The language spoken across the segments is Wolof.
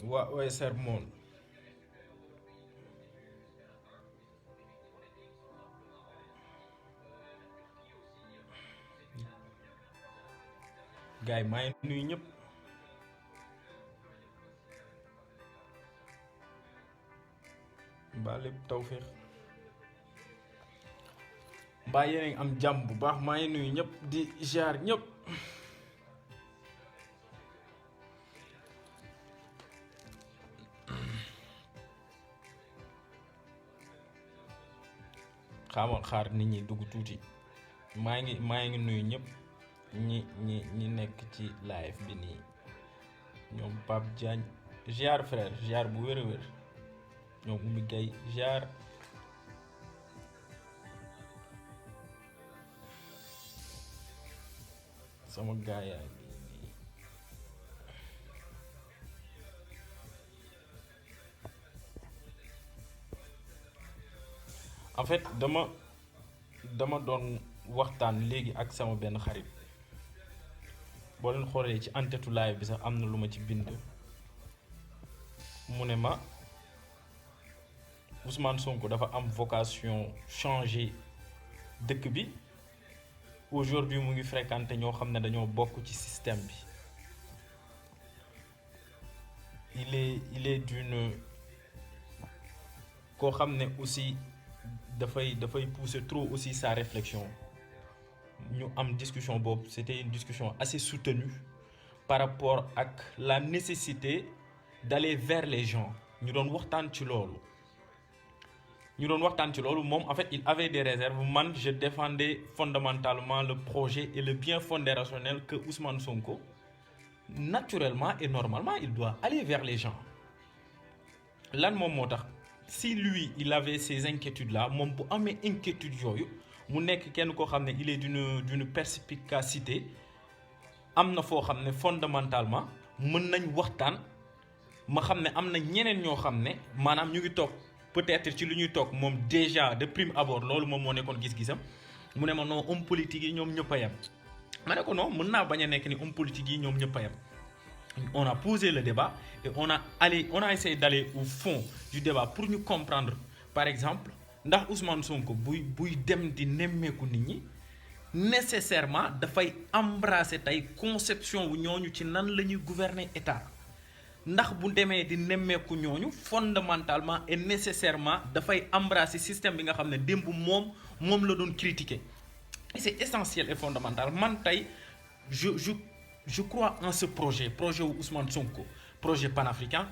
Ouais, sermon. Gars yi maa ngi nuyu ñëpp. Mbaa lépp tawféex. Mbaa yéen a ngi am jàmm bu baax maa ngi nuyu ñëpp di jaar ñëpp. xaamal xaar nit ñi dugg tuuti. maa ngi nuyu ñëpp ñi nekk ci live bi nii ñoom Pape Diagne jaar frère jaar bu wér a wér ñoom Oumy Gueye jaar. sama gaay yaa ngi nii. En fait dama doon waxtaan léegi ak sama benn xarit boo leen xoolee ci en-tête live bi sax am na lu ma ci bind mu ne ma Ousmane Sonko dafa am vocation changer dëkk bi aujourd'hui mu ngi fréquenté ñoo xam ne dañoo bokk ci système bi il est d'une koo xam ne aussi dafay pousser trop aussi sa réflexion ñu am discussion boobu c'était une discussion assez soutenue par rapport ak la nécessité d'aller vers les gens ñu doon waxtaan ci loolu moom en fait il avait des réserves man je défendais fondamentalement le projet et le bien fondé rationnel que Ousmane Sonko naturellement et normalement il doit aller vers les gens lan moom moo tax si lui il avait ces inquiétudes là moom bu amee inquiétude yooyu mu nekk kenn koo xam ne il est d'une perspicacité am na foo xam ne fondamentalement mën nañ waxtaan ma xam ne am na ñeneen ñoo xam ne maanaam ñu ngi toog peut-être ci lu ñuy toog moom déjà de prime abord loolu moom moo nekkoon gis-gisam mu ne ma non homme politique yi ñoom ñëpp a yem ma ne ko non mën naa bañ a nekk ni homme politique yi ñoom ñëpp a yem. On a posé le débat et on a essayé d'aller au fond du débat pour ñu comprendre par exemple ndax Ousmane Sonko buy dem di nemmeeku nit ñi nécessairement dafay embrasser tey conception wu ñooñu ci nan la ñuy gouverner état ndax bu demee di nemmeeku ñooñu fondamentalement et nécessairement dafay embrasser système bi nga xam ne démb moom la doon critiquer et c'est essentiel et fondamental man tey je crois en ce projet wu Ousmane Sonko projet panafricain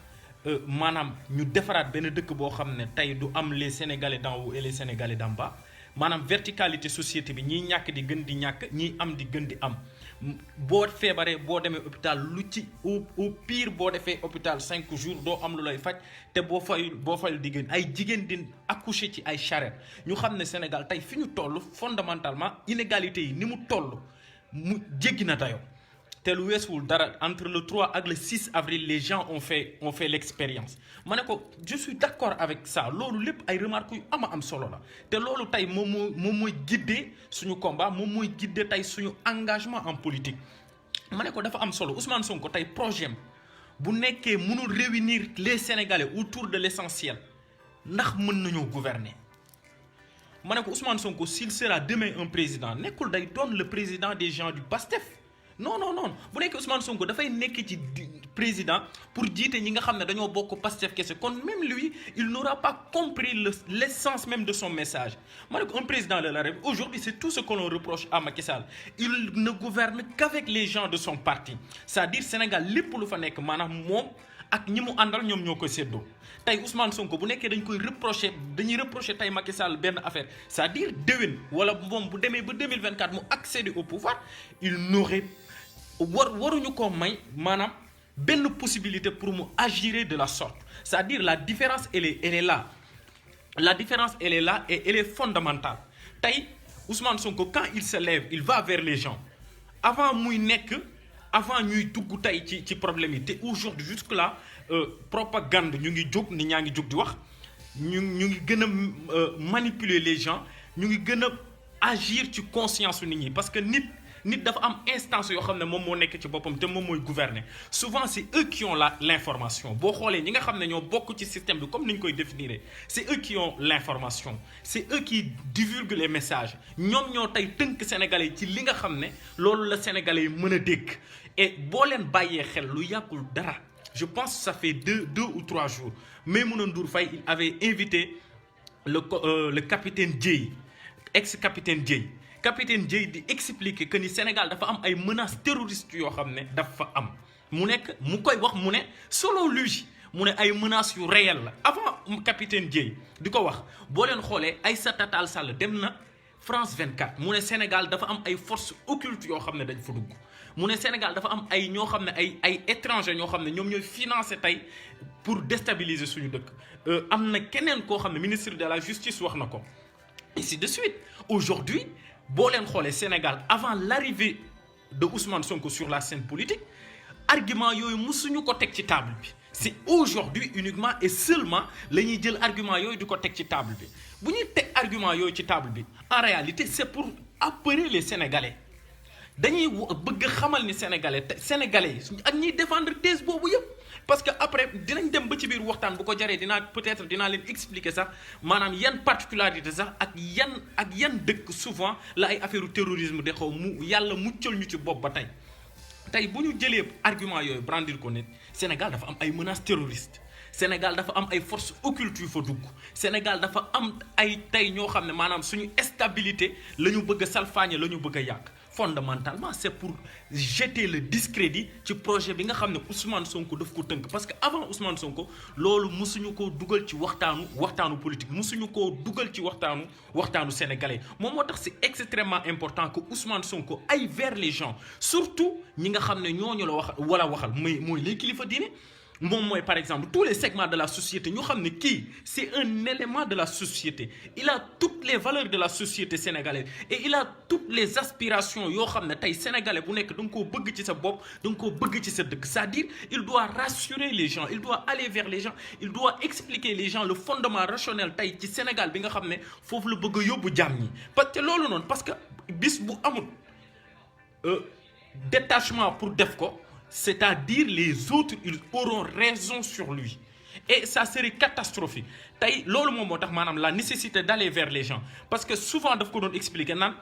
maanaam ñu defaraat benn dëkk boo xam ne tey du am les Sénégalais d'en haut et les Sénégalais d'en bas maanaam verticalité société bi ñiy ñàkk di gën di ñàkk ñiy am di gën di am boo feebaree boo demee hôpital lu ci au pire boo defee hôpital 5 jours doo am lu lay faj te boo fayul di gën ay jigéen di accoucher ci ay charrette ñu xam ne Sénégal tey fi ñu toll fondamentalement inégalité yi ni mu toll mu jéggi na dayoo. te lu weesuwul dara entre le 3 ak le 6 avril les gens ont fait l'expérience ma ne ko je suis d'accord avec ça loolu lépp ay remarques yu am solo la te loolu tey moom mooy guider suñu combat moom mooy guider tey suñu engagement en politique ma ne ko dafa am solo Ousmane Sonko tey projet bu nekkee mënul réunir les Sénégalais autour de l'essentiel ndax mën nañoo gouverner ma ne ko Ousmane Sonko s'il sera demain un président nekkul day doon le président des gens du PASTEF non bu nekkee Ousmane Sonko dafay nekk ci président pour jiite ñi nga xam ne dañoo bokk Pastef kese kon même lui il n'aura pas compris l'essence même de son message ma ne ko un président de la République aujourd'hui c'est tout ce que l'on reproche à Macky Sall il ne gouverne qu'avec les gens de son parti c'est-à-dire Sénégal lépp lu fa nekk maanaam moom ak ñi mu àndal ñoom ñoo koy séddoo tey Ousmane Sonko bu nekkee dañuy reprocher tey Macky Sall benn affaire c'est-à-dire déwén wala moom bu demee ba 2024 mu accéder au pouvoir il n'aurait waruñu ko may maanaam benn possibilité pour mu agir de la sorte c'est-à-dire la différence elle est là la différence elle est là et elle est fondamentale tey Ousmane Sonko quand il se lève il va vers les gens avant ñuy dugg tey ci problème yi te aujourd'hui jusque là propagande ñu ngi jóg nit ñaa ngi jóg di wax ñu ngi gën a manipuler les gens ñu ngi gën a agir ci conscience nit ñi parce que nit nit dafa am instance yoo xam ne moom moo nekk ci boppam te moom mooy gouverner souvent c'est eux qui ont l'information boo xoolee ñi nga xam ne ñoo bokk ci système bi comme ni ñu koy définir c'est eux qui ont l'information c'est eux qui divulguent les messages ñoom ñoo tey tënk sénégalais yi ci li nga xam ne loolu la sénégalais yi mën a dégg et boo leen bàyyee xel lu yàggul dara je pense que ça fait deux ou 3 jours Maïmouna Ndour Faye il avait invité le capitaine Dièye ex-capitaine Dièye capitaine Dièye di expliquer que ni Sénégal dafa am ay menaces terroristes yoo xam ne dafa am mu koy wax mu ne selon lui mu ne ay menaces yu réelles la avant capitaine Dièye di ko wax boo leen xoolee Aïssata Tall Sall dem na France 24 mu ne Sénégal dafa am ay forces occultes yoo xam ne dañ fa dugg mu ne Sénégal dafa am ay ñoo xam ne ay étrangers ñoo xam ne ñoom ñooy financer tey pour déstabiliser suñu dëkk am na keneen koo xam ne ministre de la justice wax na ko ainsi de suite aujourd'hui boo leen xoolee Sénégal avant l'arrivée de Ousmane Sonko sur la scène politique argument yooyu musuñu ko teg ci table bi c'est aujourd'hui uniquement et seulement la ñuy jël argument yooyu di ko teg ci table bi bu ñuy teg argument yooyu ci table bi en réalité c'est pour apeurer les Sénégalais dañuy bëgg xamal ni sénégalais yi ak ñiy défendre thèse boobu yëpp parce que après dinañ dem ba ci biir waxtaan bu ko jaree peut-être dinaa leen expliquer sax maanaam yan particularité sax ak yan dëkk souvent la ay affaire terrorisme de xaw mu yàlla muccal ñu ci bopp ba tey bu ñu jëlee argument yooyu brandir ko nit Sénégal dafa am ay menaces terroristes Sénégal dafa am ay forces occultes yu fa dugg Sénégal dafa am ay tey ñoo xam ne maanaam suñu stabilité la ñu bëgg a salfaañe la ñu bëgg a yàq fondamentalement c'est pour jeter le discrédit ci projet bi nga xam ne Ousmane Sonko daf ko tënk parce que avant Ousmane Sonko loolu musuñu koo dugal ci waxtaanu politique musuñu koo dugal ci waxtaanu sénégalais moom moo tax c'est extrêmement important que Ousmane Sonko aille vers les gens surtout ñi nga xam ne ñooñu la waxal mooy les kilifa diine moom mooy par exemple tous les segments de la société ñu xam ne kii c'est un élément de la société il a toutes les valeurs de la société sénégalaise et il a toutes les aspirations yoo xam ne tey sénégalais bu nekk da nga koo bëgg ci sa bopp da nga koo bëgg ci sa dëkk c'est-à-dire il doit rassurer les gens il doit aller vers les gens il doit expliquer les gens le fondement rationnel tey ci Sénégal bi nga xam ne foofu la bëgg a yóbbu jàmm ñi parce que loolu noonu parce que bis bu amul détachement pour def ko c'est-à-dire les autres ils auront raison sur lui et ça serait catastrophique tey loolu moom moo tax maanaam la nécessité d'aller vers les gens parce que souvent daf ko doon expliquer naan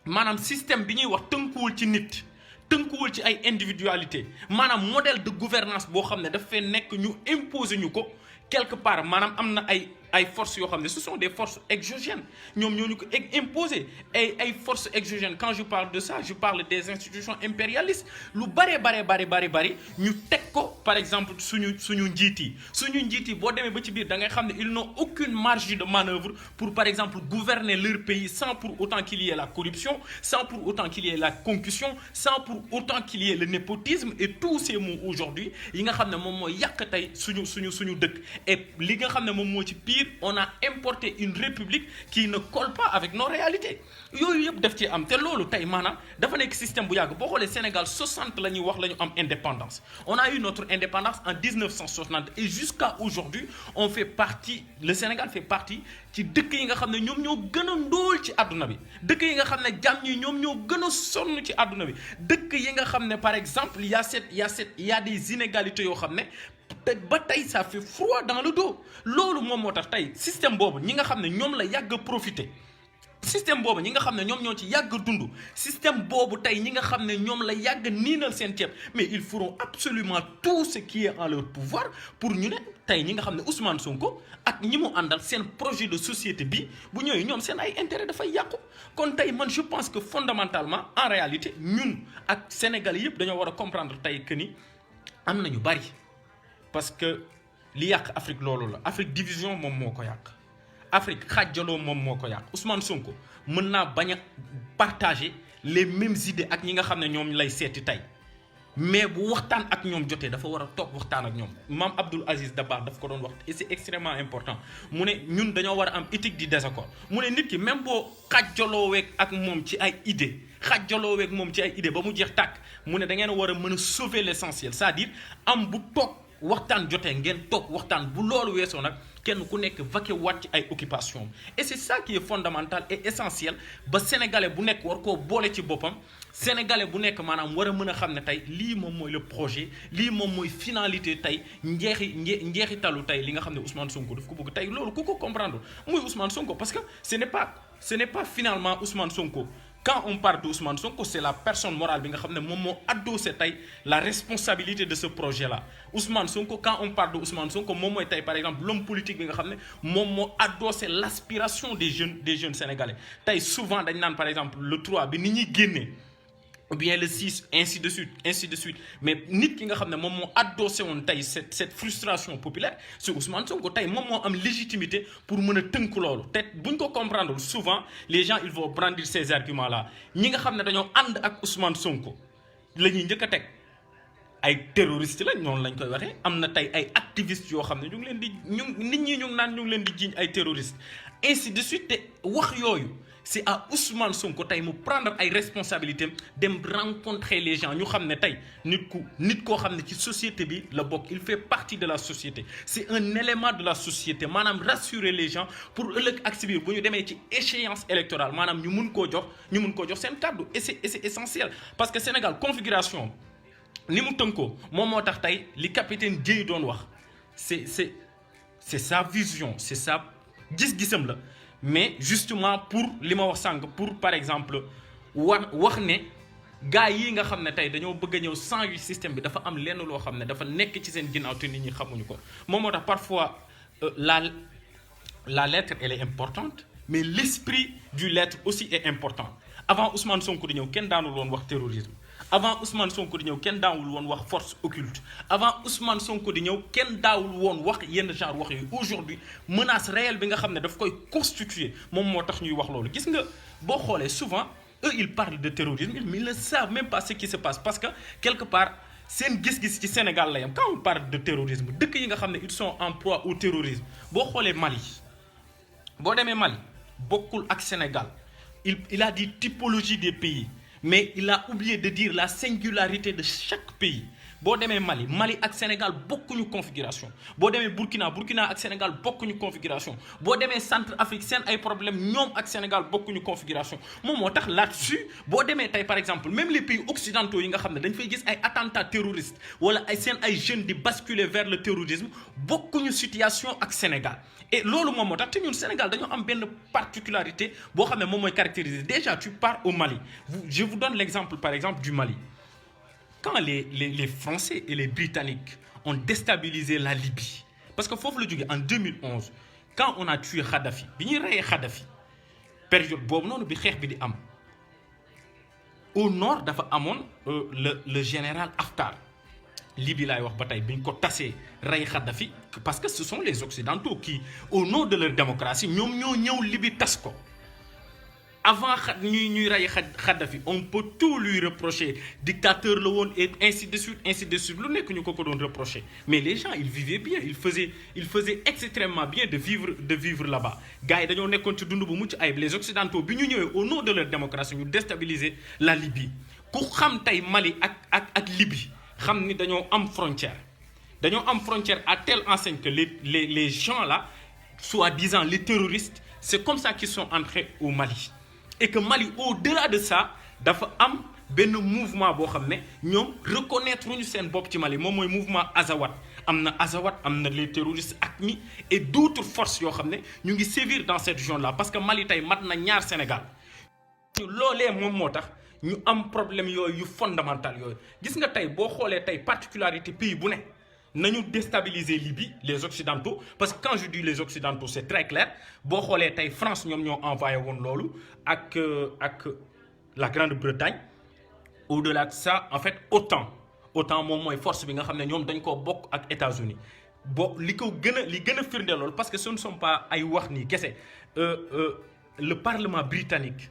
maanaam système bi ñuy wax tënkuwul ci nit tënkuwul ci ay individualité maanaam modèle de gouvernance boo xam ne daf fee nekk ñu imposer ñu ko quelque part maanaam am na ay forces yoo xam ne ce sont des forces exogènes ñoom ñoo ñu ko imposer ay forces exogènes quand je parle de ça je parle des institutions impérialistes lu bari ñu teg ko par exemple suñu njiit yi boo demee ba ci biir da ngay xam ne ils n'ont aucune marge de manœuvre pour par exemple gouverner leur pays sans pour autant qu'il y ait la corruption sans pour autant qu'il y ait la concussion sans pour autant qu'il y ait le népotisme et tous ces mots aujourd'hui yi nga xam ne moom mooy yàq tey suñu dëkk et li nga xam ne moom moo ci pire on a importé une république qui ne colle pas avec nos réalités yooyu yëpp def ci am te loolu tey maanaam dafa nekk système bu yàgg boo xoolee Sénégal 60 la ñuy wax la ñu am indépendance on a eu notre indépendance en 1960 et jusqu'à aujourd'hui le Sénégal fait partie ci dëkk yi nga xam ne ñoom ñoo gën a ndóol ci àdduna bi dëkk yi nga xam ne jàmm ñi ñoom ñoo gën a sonn ci àdduna bi dëkk yi nga xam ne par exemple il y a des inégalités yoo xam ne te ba tey ça fait froid dans le dos loolu moom moo tax tey système boobu ñi nga xam ne ñoom la yàgg a profiter système boobu ñi nga xam ne ñoom ñoo ci yàgg dund système boobu tey ñi nga xam ne ñoom la yàgg niinal seen ceeb mais ils feront absolument tout ce qui est en leur pouvoir pour ñu ne tey ñi nga xam ne Ousmane Sonko ak ñi mu àndal seen projet de société bi bu ñëwee ñoom seen ay intérêt dafay yàqu kon tey man je pense que fondamentalement en réalité ñun ak Sénégalais yëpp dañoo war a comprendre tey que ni am na ñu bari parce que li yàq Afrique loolu la Afrique division moom moo ko yàq Afrique xaajaloo moom moo ko yàq Ousmane Sonko mën naa bañ a partager les mêmes idées ak ñi nga xam ne ñoom lay seeti tey mais bu waxtaan ak ñoom jotee dafa war a toog waxtaan ak ñoom Mame Abdoul Aziz Dabakh daf ko doon wax et c'est extrêmement important mu ne ñun dañoo war a am éthique du désaccord mu ne nit ki même boo xaajalooweeg ak moom ci ay idées xaajalooweeg moom ci ay idées ba mu jeex tàkk mu ne da ngeen war a mën a sauver l'essentiel c'est-à-dire am bu toog waxtaan jotee ngeen toog waxtaan bu loolu weesoo nag kenn ku nekk vaquer waat ci ay occupation et c'est ça qui est fondamental et essentiel ba sénégalais bu nekk war koo boole ci boppam sénégalais bu nekk maanaam war a mën a xam ne tey lii moom mooy le projet lii moom mooy finalité tey njeexitalu tey li nga xam ne Ousmane Sonko daf ko bëgg tey loolu ku ko comprendre muy Ousmane Sonko parce que ce n'est pas finalement Ousmane Sonko. Quand on parle d'Ousmane Sonko, c'est la personne morale bi nga xam ne moom moo adossé tey la responsabilité de ce projet-là. Ousmane Sonko, quand on parle d'Ousmane Sonko, moom mooy tey par exemple l'homme politique bi nga xam ne moom moo adossé l'aspiration des jeunes sénégalais. Tey souvent dañ naan par exemple le 3 bi ni ñuy génnee ou bien le 6 ainsi de suite mais nit ki nga xam ne moom moo adossé woon tey cette frustration populaire c'est Ousmane Sonko tey moom moo am légitimité pour mën a tënk loolu te buñ ko comprendre souvent les gens ils vont brandir ces arguments là ñi nga xam ne dañoo ànd ak Ousmane Sonko la ñuy njëkk a teg ay terroristes la ñoonu lañ koy waxee am na tey ay activistes yoo xam ne ñu ngi leen di nit ñi ñu ngi leen di jiiñ ay terroristes ainsi de suite te wax yooyu. C'est à Ousmane Sonko tey mu prendre ay responsabilités dem rencontrer les gens ñu xam ne tey nit koo xam ne ci société bi la bokk il fait partie de la société c'est un élément de la société maanaam rassurer les gens pour ëllëg ak si biir bu ñu demee ci échéance électorale maanaam ñu mun koo jox seen kàddu et c'est essentiel parce que Sénégal configuration ni mu tënkoo moom moo tax tey li capitaine Dièye doon wax c'est sa vision c'est sa gis-gisam la. Mais justement pour li ma wax sànq pour par exemple wax ne gars yi nga xam ne tey dañoo bëgg a ñëw changer système bi dafa am lenn loo xam ne dafa nekk ci seen ginnaaw te nit ñi xamuñu ko moom moo tax parfois la lettre elle est importante mais l'esprit du lettre aussi est important avant Ousmane Sonko di ñëw kenn daanul woon wax terrorisme avant Ousmane Sonko di ñëw kenn daawul woon wax force occulte avant Ousmane Sonko di ñëw kenn daawul woon wax yenn genre wax yooyu aujourd'hui menace réelle bi nga xam ne daf koy constituer moom moo tax ñuy wax loolu gis nga boo xoolee souvent eux ils parlent de terrorisme mais ils ne savent même pas ce qui se passe parce que quelque part seen gis-gis ci Sénégal la yam quand on parle de terrorisme dëkk yi nga xam ne ils sont en proie au terrorisme boo xoolee Mali boo demee Mali bokkul ak Sénégal il a dit typologie des pays mais il a oublié de dire la singularité de chaque pays boo demee Mali ak Sénégal bokkuñu configuration boo demee Burkina ak Sénégal bokkuñu configuration boo demee Centrafrique seen ay problème ñoom ak Sénégal bokkuñu configuration moom moo tax là-dessus boo demee tey par exemple même les pays occidentaux yi nga xam ne dañ fay gis ay attentats terroristes wala ay jeunes di basculer vers le terrorisme bokkuñu situation ak Sénégal et loolu moom moo tax te ñun Sénégal dañoo am benn particularité boo xam ne moom mooy caractériser déjà tu pars au Mali je vous donne l'exemple par exemple du Mali. Quand les Français et les Britanniques ont déstabilisé la Libye parce que foofu la jógee en 2011 quand on a tué Kadhafi bi ñuy reyee Kadhafi période boobu noonu bi xeex bi di am au nord dafa amoon le général Haftar Libye laay wax ba tey bi ñu ko tasee rey Kadhafi parce que ce sont les Occidentaux qui au nom de leur démocratie ñoom ñoo ñëw Libye tas ko. Avant ñuy rey Kadhafi on peut tout lui reprocher dictateur la woon et ainsi de suite lu nekk ñu ko doon reprocher mais les gens ils vivaient bien ils faisaient extrêmement bien de vivre là-bas gars yi dañoo nekkoon ci dund bu mucc ayib les occidentaux bi ñu ñëwee au nom de leur démocratie ñu déstabiliser la Libye ku xam tey Mali ak Libye xam ni dañoo am frontière à telle enseigne que les gens là soi-disant les terroristes c'est comme ça qu'ils sont entrés au Mali. Et que Mali au-delà de ça dafa am benn mouvement boo xam ne ñoom reconnaître ñu seen bopp ci Mali moom mooy mouvement Azawad am na les terroristes AQMI et d'autres forces yoo xam ne ñu ngi sévir dans cette région là parce que Mali tey mat na ñaar Sénégal loolee moom moo tax ñu am problème yooyu yu fondamental yooyu gis nga tey boo xoolee tey particularité pays bu ne nañu déstabiliser Libye les occidentaux parce que quand je dis les occidentaux c'est très clair boo xoolee tey France ñoom ñoo envoyé woon loolu ak la Grande-Bretagne au-delà de ça en fait OTAN moom mooy force bi nga xam ne ñoom dañ koo bokk ak États-Unis li gën a firnde loolu parce que ce ne sont pas ay wax nii kese le Parlement britannique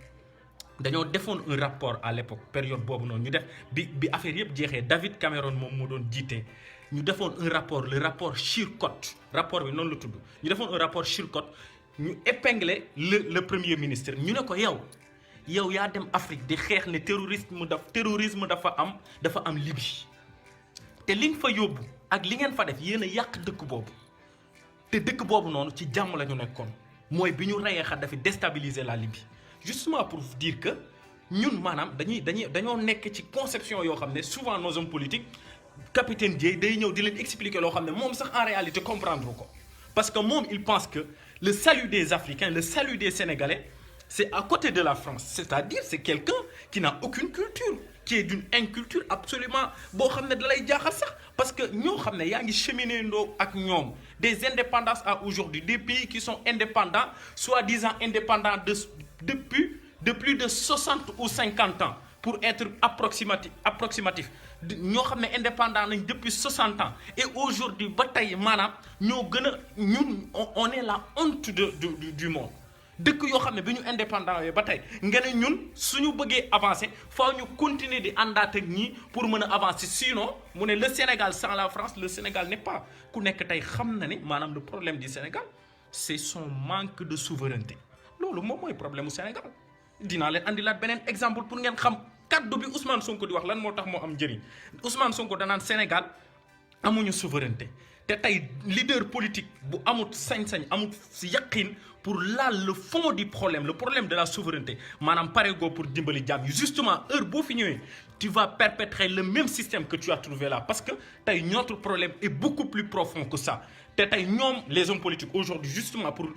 dañoo defoon un rapport à l'époque période boobu noonu ñu def bi affaire yëpp jeexee David Cameron moom moo doon jiite ñu defoon un rapport le rapport Chilcot rapport bi noonu la tudd ñu defoon un rapport Chilcot ñu épinglé le premier ministre ñu ne ko yow yaa dem Afrique di xeex ne terrorisme dafa am Libye te li nga fa yóbbu ak li ngeen fa def yéen a yàq dëkk boobu te dëkk boobu noonu ci jàmm la ñu nekkoon mooy bi ñu reyee Kadhafi déstabiliser la Libye justement pour dire que ñun maanaam dañoo nekk ci conception yoo xam ne souvent nos hommes politiques capitaine Dièye day ñëw di leen expliquer loo xam ne moom sax en réalité comprendre ko parce que moom il pense que le salut des Africains le salut des Sénégalais c'est à côté de la France c'est-à-dire c'est quelqu'un qui n'a aucune culture qui est d'une inculture absolument boo xam ne da lay jaaxal sax parce que ñoo xam ne yaa ngi cheminer ndoo ak ñoom des indépendances à aujourd'hui des pays qui sont indépendants soi-disant indépendants depuis de plus de 60 ou 50 ans pour être approximatif ñoo xam ne indépendant nañ depuis 60 ans et aujourd'hui ba tey maanaam ñoo gën a ñun on est la honte du monde dëkk yoo xam ne bi ñu indépendant yooyu ba tey nga ne ñun suñu bëggee avancer faaw ñu continuer di àndaat ak ñii pour mën a avancer sinon mu ne le Sénégal sans la France le Sénégal n'est pas ku nekk tey xam na ne maanaam le problème du Sénégal c'est son manque de souveraineté loolu moom mooy problème mu Sénégal dinaa leen andilaat beneen exemple pour ngeen xam kaddu bi Ousmane Sonko di wax lan moo tax moo am njëriñ Ousmane Sonko danaan Sénégal amuñu souveraineté te tey leader politique bu amut sañ-sañ amut yaqin pour laal le fond du problème le problème de la souveraineté maanaam pare goo pour dimbali jàmm yi justement heure boo fi ñëwee tu vas perpétrer le même système que tu as trouvé là parce que tey notre problème est beaucoup plus profond que ça te tey ñoom les hommes politiques aujourd'hui justement pour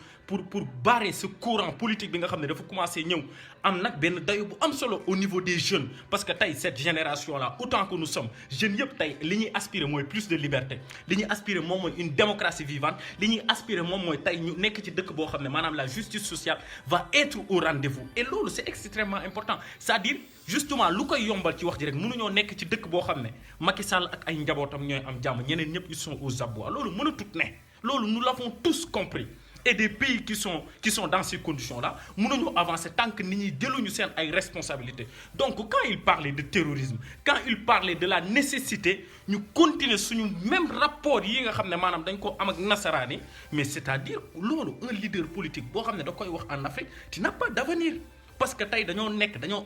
barrer ce courant politique bi nga xam ne dafa commencé ñëw am nag benn dayo bu am solo au niveau des jeunes parce que tey cette génération là autant que nous sommes jeunes yëpp tey li ñuy aspirer mooy plus de liberté li ñuy aspirer moom mooy une démocratie vivante li ñuy aspirer moom mooy tey ñu nekk ci dëkk boo xam ne maanaam la justice sociale va être au rendez-vous et loolu c'est extrêmement important c'est-à-dire justement lu koy yombal ci wax ji rek mënuñoo nekk ci dëkk boo xam ne Macky Sall ak ay njabootam ñooy am jàmm ñeneen ñëpp ils sont aux abois loolu mën a tut ne loolu nous l'avons tous compris et des pays qui sont dans ces conditions-là mënuñu avancer tant que nit ñi jëluñu seen ay responsabilités donc quand il parlait de terrorisme quand il parlait de la nécessité ñu continuer suñu même rapport yi nga xam ne maanaam dañ ko am ak nasaraan yi mais c'est-à-dire loolu un leader politique boo xam ne da koy wax en Afrique tu n'as pas d'avenir parce que tey dañoo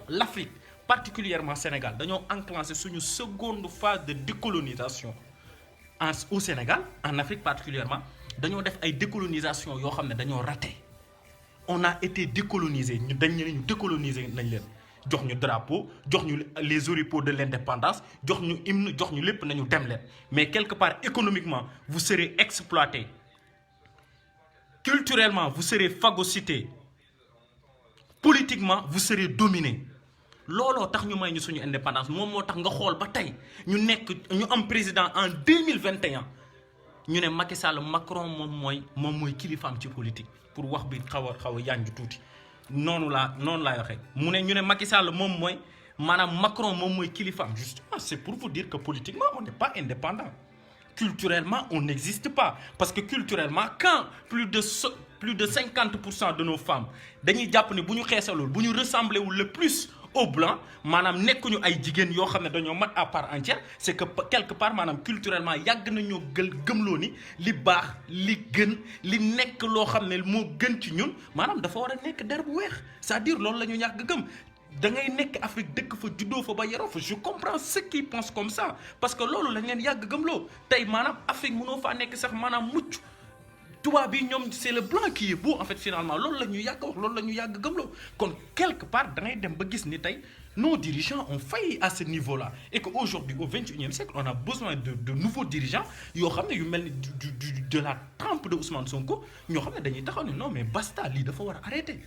l'Afrique particulièrement Sénégal dañoo enclenché suñu seconde phase de décolonisation au Sénégal en Afrique particulièrement dañoo def ay décolonisation yoo xam ne dañoo raté on a été décolonisé ñu décoloniser nañ leen jox ñu drapeau jox ñu les oripeaux de l'indépendance jox ñu hymne jox ñu lépp nañu dem leen mais quelque part économiquement vous serez exploité culturellement vous serez phagocyté politiquement vous serez dominé looloo tax ñu may ñu suñu indépendance moom moo tax nga xool ba tey ñu am président en 2021 ñu ne Macky Sall Macron moom mooy kilifaam ci politique pour wax bi xaw a yanj tuuti noonu laay waxee mu ne ñu ne Macky Sall moom mooy maanaam Macron moom mooy kilifaam justement c'est pour vous dire que politiquement on n'est pas indépendant culturellement on n'existe pas parce que culturellement quand plus de 50% de nos femmes dañuy jàpp ne bu ñu xeesalul bu ñu ressembler wul le plus au blanc maanaam nekkuñu ay jigéen yoo xam ne dañoo mat à part entière c'est que quelque part maanaam culturellement yàgg nañoo gëmloo ni li baax li gën li nekk loo xam ne moo gën ci ñun maanaam dafa war a nekk der bu weex c'est-à-dire loolu la ñu yàgg gëm da ngay nekk Afrique dëkk fa juddoo fa ba yaroo fa je comprends ceux qui pensent comme ça parce que loolu lañ leen yàgg gëmloo tey maanaam Afrique mënoo faa nekk sax maanaam mucc tubaab bi ñoom c'est le blanc qui est beau en fait finalement loolu la ñu yàgg wax loolu la ñu yàgg gëmloo kon quelque part da ngay dem ba gis ni tey nos dirigeants ont failli à ce niveau-là et que aujourd'hui au XXIe siècle on a besoin de nouveaux dirigeants yoo xam ne yu mel ni de la trempe de Ousmane Sonko ñoo xam ne dañuy taxaw ne non mais basta lii dafa war a arrêter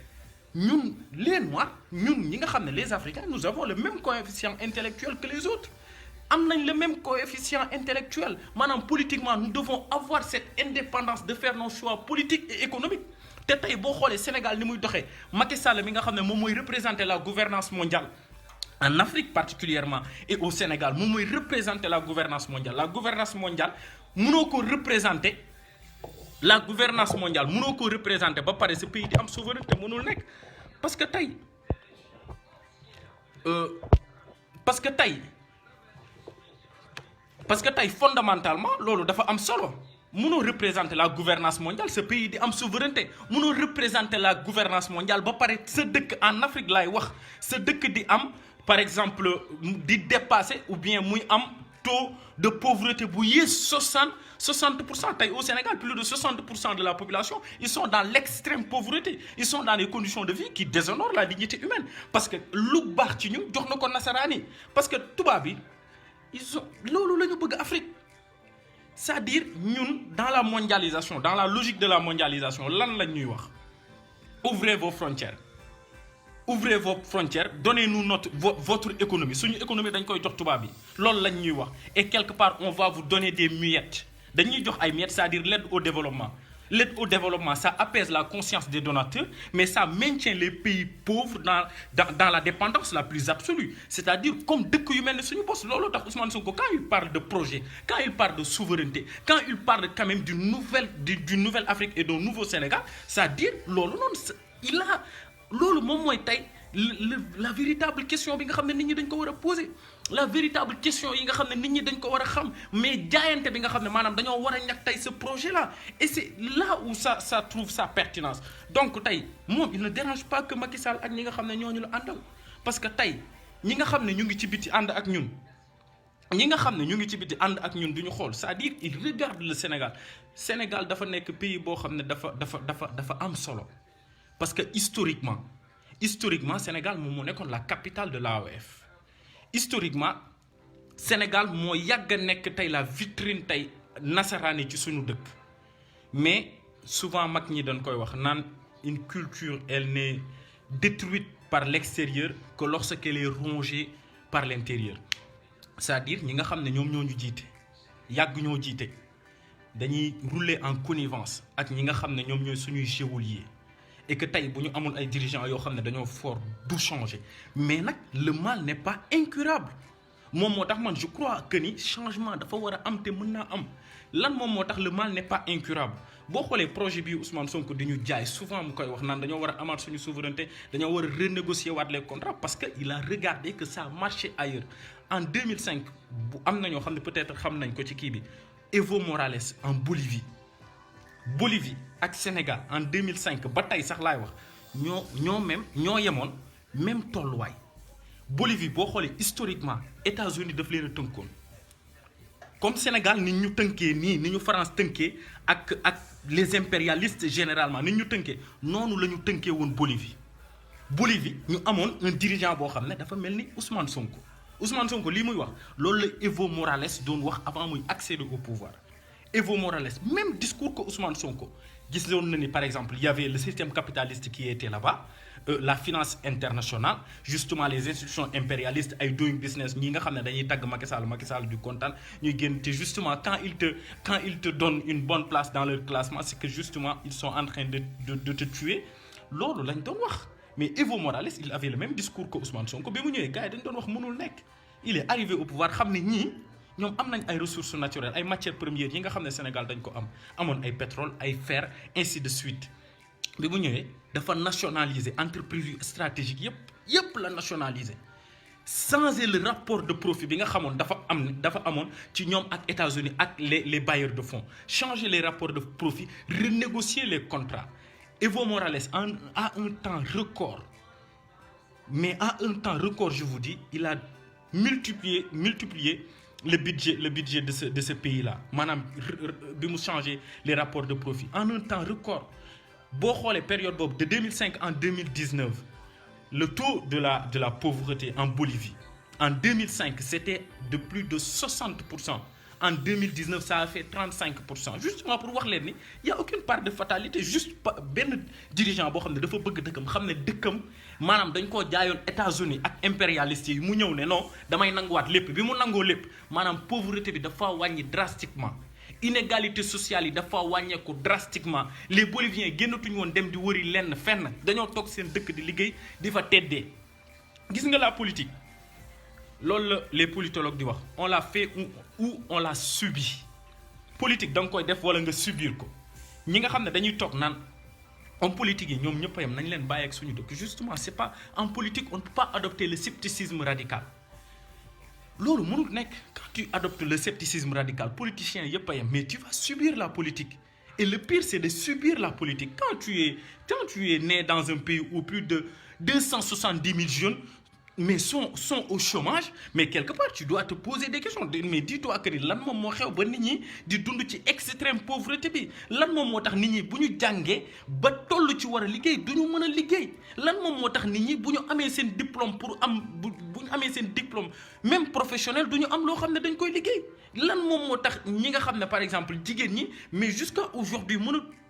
ñun les Noirs ñun ñi nga xam ne les Africains nous avons le même coefficient intellectuel que les autres am nañ le même coefficient intellectuel maanaam politiquement nous devons avoir cette indépendance de faire nos choix politiques et économiques te tey boo xoolee Sénégal ni muy doxee Macky Sall mi nga xam ne moom mooy représenter la gouvernance mondiale en Afrique particulièrement et au Sénégal moom mooy représenter la gouvernance mondiale mënoo ko représenter ba pare ce pays di am souveraineté mënul nekk parce que tey fondamentalement loolu dafa am solo mënoo représenter la gouvernance mondiale ce pays di am souveraineté mënoo représenter la gouvernance mondiale ba pare sa dëkk en Afrique laay wax sa dëkk di am par exemple di dépasser ou bien muy am taux de pauvreté bu yées 60%. Tey au Sénégal, plus de 60% de la population, ils sont dans l'extrême pauvreté. Ils sont dans des conditions de vie qui déshonorent la dignité humaine. Parce que lu baax ci ñun jox na ko nasaraan yi parce que tubaab bi ils ont loolu la ñu bëgg Afrique. C'est-à-dire ñun dans la mondialisation, dans la logique de la mondialisation, lan lañ ñuy wax ouvrez vos frontières. Ouvrez vos frontières, donnez-nous votre économie. Suñu économie dañ koy jox tubaab bi loolu lañ ñuy wax et quelque part on va vous donner des miettes dañuy jox ay miettes, c'est-à-dire l'aide au développement. L'aide au développement, ça apaise la conscience des donateurs, mais ça maintient les pays pauvres dans la dépendance la plus absolue. C'est-à-dire comme dëkk yu mel ne suñu boss loolu tax Ousmane Sonko quand il parle de projet, quand il parle de souveraineté, quand il parle quand même d'une nouvelle Afrique et d'un nouveau Sénégal, c'est-à-dire loolu noonu il a loolu moom mooy tey la véritable question bi nga xam ne nit ñi dañ ko war a poser, la véritable question yi nga xam ne nit ñi dañ ko war a xam, mais jaayante bi nga xam ne maanaam dañoo war a ñàkk tey ce projet là et c'est là où ça trouve sa pertinence. Donc tey moom il ne dérange pas que Macky Sall ak ñi nga xam ne ñooñu la àndal parce que tey ñi nga xam ne ñu ngi ci biti ànd ak ñun duñu xool, c'est-à-dire il regarde le Sénégal dafa nekk pays boo xam ne dafa am solo parce que historiquement Sénégal moom moo nekkoon la capitale de l'AOF. Historiquement Sénégal moo yàgg a nekk tey la vitrine tey nasaraani ci suñu dëkk mais souvent mag ñi dañ koy wax naan une culture elle n'est détruite par l'extérieur que lorsqu'elle est rongée par l'intérieur. C'est-à-dire ñi nga xam ne ñoom ñoo ñu jiite yàgg ñoo jiite dañuy rouler en connivence ak ñi nga xam ne ñoom ñooy suñuy geôlier et que tey bu ñu amul ay dirigeants yoo xam ne dañoo fort du changer mais nag le mal n'est pas incurable. moom moo tax man je crois que ni changement dafa war a am te mën naa am lan moom moo tax le mal n'est pas incurable. boo xoolee projet bi Ousmane Sonko di ñu jaay souvent mu koy wax naan dañoo war a amaat suñu souveraineté, dañoo war a renégocier waat les contrats parce que il a regardé que ça marchait ailleurs. En 2005 bu am na ñoo xam ne peut-être xam nañ ko ci kii bi Evo Morales en Bolivie ak Sénégal en 2005 ba tey sax laay wax ñoo yemoon même tolluwaay. Bolivie boo xoolee historiquement États-Unis daf leen a tënkoon comme Sénégal ni ñu tënkee nii ni ñu France tënkee ak les impérialistes généralement ni ñu tënkee noonu la ñu tënkee woon Bolivie ñu amoon un dirigeant boo xam ne dafa mel ni Ousmane Sonko lii muy wax loolu la Evo Morales doon wax avant muy accéder au pouvoir. Evo Morales même discours que Ousmane Sonko gisoon na ni par exemple il y avait le système capitaliste qui était là-bas, la finance internationale, justement les institutions impérialistes ay doing business ñi nga xam ne dañuy tagg Macky Sall du kontaan ñuy génn te justement quand ils te donnent une bonne place dans leur classement c'est que justement ils sont en train de te tuer. loolu lañ doon wax mais Evo Morales il avait le même discours que Ousmane Sonko bi mu ñëwee gars yi dañ doon wax mënul nekk. Il est arrivé au pouvoir xam ne ñii ñoom am nañ ay ressources naturelles ay matières premières yi nga xam ne Sénégal dañ ko amoon ay pétrole ay fer ainsi de suite. bi mu ñëwee dafa nationaliser entreprise stratégique yëpp la nationaliser changer le rapport de profit bi nga xamoon dafa amoon ci ñoom ak États-Unis ak les bailleurs de fonds, changer les rapports de profit, renégocier les contrats. Evo Morales à un temps record, mais à un temps record je vous dis, il a multiplié le budget de ce pays-là maanaam bi mu changer les rapports de profit en un temps record. boo xoolee période boobu de 2005 en 2019 le taux de la pauvreté en Bolivie en 2005 c'était de plus de 60%. En 2019 ça a fait 35%. Justement pour wax leen ni y a aucune part de fatalité, juste benn dirigeant boo xam ne dafa bëgg dëkkam xam ne dëkkam maanaam dañ koo jaayoon États-Unis ak impérialistes yi mu ñëw ne non damay nanguwaat lépp bi mu nangoo lépp maanaam pauvreté bi dafa wàññi drastiquement. Inégalité sociale yi dafa wàññeeku drastiquement. Les Boliviens génnatuñu woon dem di wëri lenn fenn dañoo toog seen dëkk di liggéey di fa teddee. Gis nga la politique loolu la les politologues di wax on l'a fait ou on l'a subi. Politique da nga koy def wala nga subir ko ñi nga xam ne dañuy toog naan en politique yi ñoom ñëpp a yem nañ leen bàyyi ak suñu dëkk. Justement c'est pas en politique on ne peut pas adopter le scepticisme radical. loolu mënul nekk quand tu adoptes le scepticisme radical politicien yëpp a yem mais tu vas subir la politique et le pire c'est de subir la politique. Quand tu es né dans un pays où plus de 270 000 jeunes mais sont au chômage, mais quelque part tu dois te poser des questions. Mais dis-toi que lan moom moo xew ba nit ñi di dund ci extrême pauvreté bi, lan moom moo tax nit ñi bu ñu jàngee ba toll ci war a liggéey du ñu mën a liggéey, lan moom moo tax nit ñi bu ñu amee seen diplôme pour am bu ñu amee seen diplôme même professionnel du ñu am loo xam ne dañ koy liggéey, lan moom moo tax ñi nga xam ne par exemple jigéen ñi mais jusqu'à aujourd'hui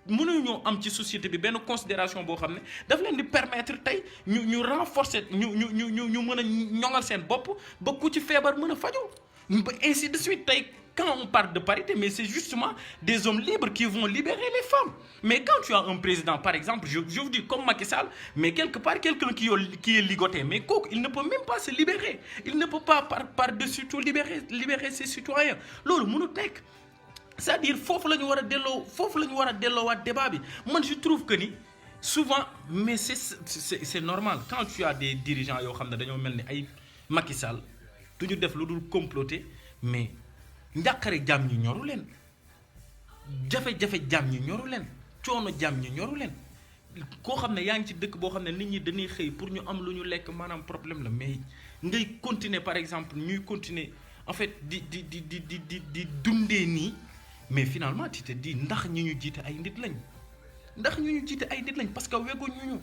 mënuñoo am ci société bi benn considération boo xam ne daf leen di permettre tey ñu renforcer ñu mën a ñoŋal seen bopp ba ku ci feebar mën a faju ba ainsi de suite. Tey quand on parle de parité, mais c'est justement des hommes libres qui vont libérer les femmes. Mais quand tu as un président, par exemple, je vous dis comme Macky Sall, mais quelque part quelqu'un qui est ligoté, mais il ne peut même pas se libérer, il ne peut pas par-dessus tout libérer ses citoyens. Loolu mënut nekk. C'est-à-dire foofu la ñu war a delloowaat débat bi. Man je trouve que ni souvent, mais c'est normal quand tu as des dirigeants yoo xam ne dañoo mel ni ay Macky Sall du ñu def lu dul comploter, mais njàqare jàmm ñi ñoru leen, jafe-jafe jàmm ñi ñoru leen, coono jàmm ñi ñoru leen. Koo xam ne yaa ngi ci dëkk boo xam ne nit ñi dañuy xëy pour ñu am lu ñu lekk, maanaam problème la. Mais ngay continuer par exemple ñuy continuer en fait di dundee nii. Mais finalement tu te dis ndax ñi ñu jiite ay nit lañ, parce que weguñu ñu,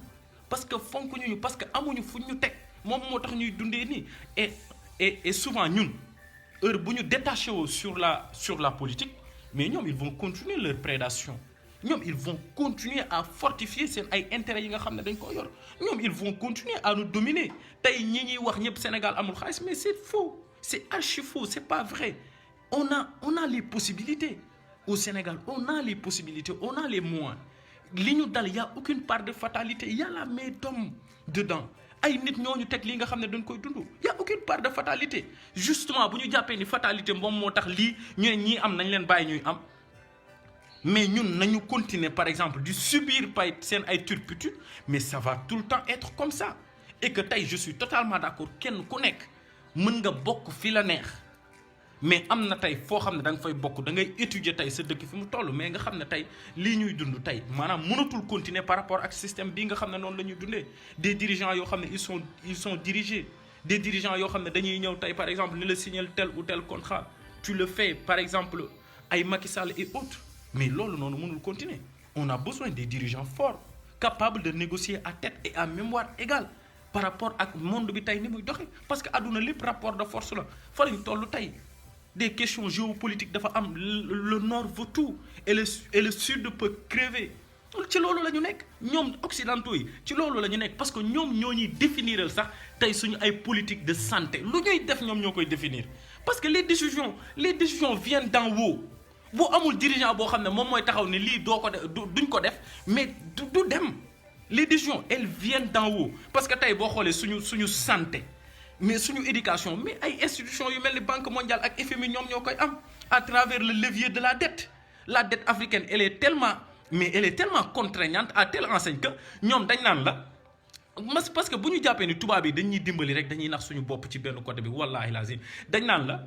parce que fonkuñu ñu, parce que amuñu fu ñu teg, moom moo tax ñuy dundee nii. Et souvent ñun heure bu ñu détaché woo sur la politique, mais ñoom ils vont continuer leur prédation, ñoom ils vont continuer à fortifier seen ay intérêts yi nga xam ne dañ ko yor, ñoom ils vont continuer à nous dominer. Tey ñi ñuy wax ñëpp Sénégal amul xaalis, mais c'est faux, c'est archi faux, c'est pas vrai. On a les possibilités. Au Sénégal, on a les possibilités, on a les moyens. Li ñu dal, il n'y a aucune part de fatalité, il y a la main d'homme dedans. Ay nit ñoo ñu teg li nga xam ne dañ koy dund, il n'y a aucune part de fatalité. Justement bu ñu jàppee ni fatalité moom moo tax lii ñu ne ñii am nañ leen bàyyi ñuy am, mais ñun nañu continuer par exemple di subir seen ay turpitudes, mais ça va tout le temps être comme ça. Et que tey je suis totalement d'accord, kenn ku nekk mën nga bokk fi la neex. Mais am na tey foo xam ne da nga fay bokk da ngay étudier tey sa dëkk fi mu toll, mais nga xam ne tey lii ñuy dund tey maanaam mënatul continuer par rapport ak système bii nga xam ne noonu la ñuy dundee. Des dirigeants yoo xam ne ils sont dirigés, des dirigeants yoo xam ne dañuy ñëw tey par exemple ni la signer tel ou tel contrat, tu le fais par exemple ay Macky Sall et autres, mais loolu noonu mënul continuer. On a besoin des dirigeants forts, capables de négocier à tête et à mémoire égale par rapport ak monde bi tey ni muy doxee, parce que àdduna lépp rapport de force la fa lañ toll tey. Des questions géopolitiques dafa am, le nord veut tout et le sud peut crever. Ci loolu la ñu nekk ñoom occidentaux yi, ci loolu la ñu nekk, parce que ñoom ñoo ñuy définiral sax tey suñu ay politique de santé lu ñuy def ñoom ñoo koy définir, parce que les décisions viennent d'en haut. Bu amul dirigeant boo xam ne moom mooy taxaw ne lii doo ko def duñ ko def, mais du dem. Les décisions elles viennent d'en haut, parce que tey boo xoolee suñu santé, mais suñu éducation, mais ay institutions yu mel ni Banque mondiale ak FMI ñoom ñoo koy am à travers le levier de la dette. La dette africaine elle est tellement contraignante à telle enseigne que ñoom dañ naan la parce que bu ñu jàppee ni tubaab yi dañuy dimbali rek dañuy nax suñu bopp ci benn côté bi, wallahi lazim dañ naan la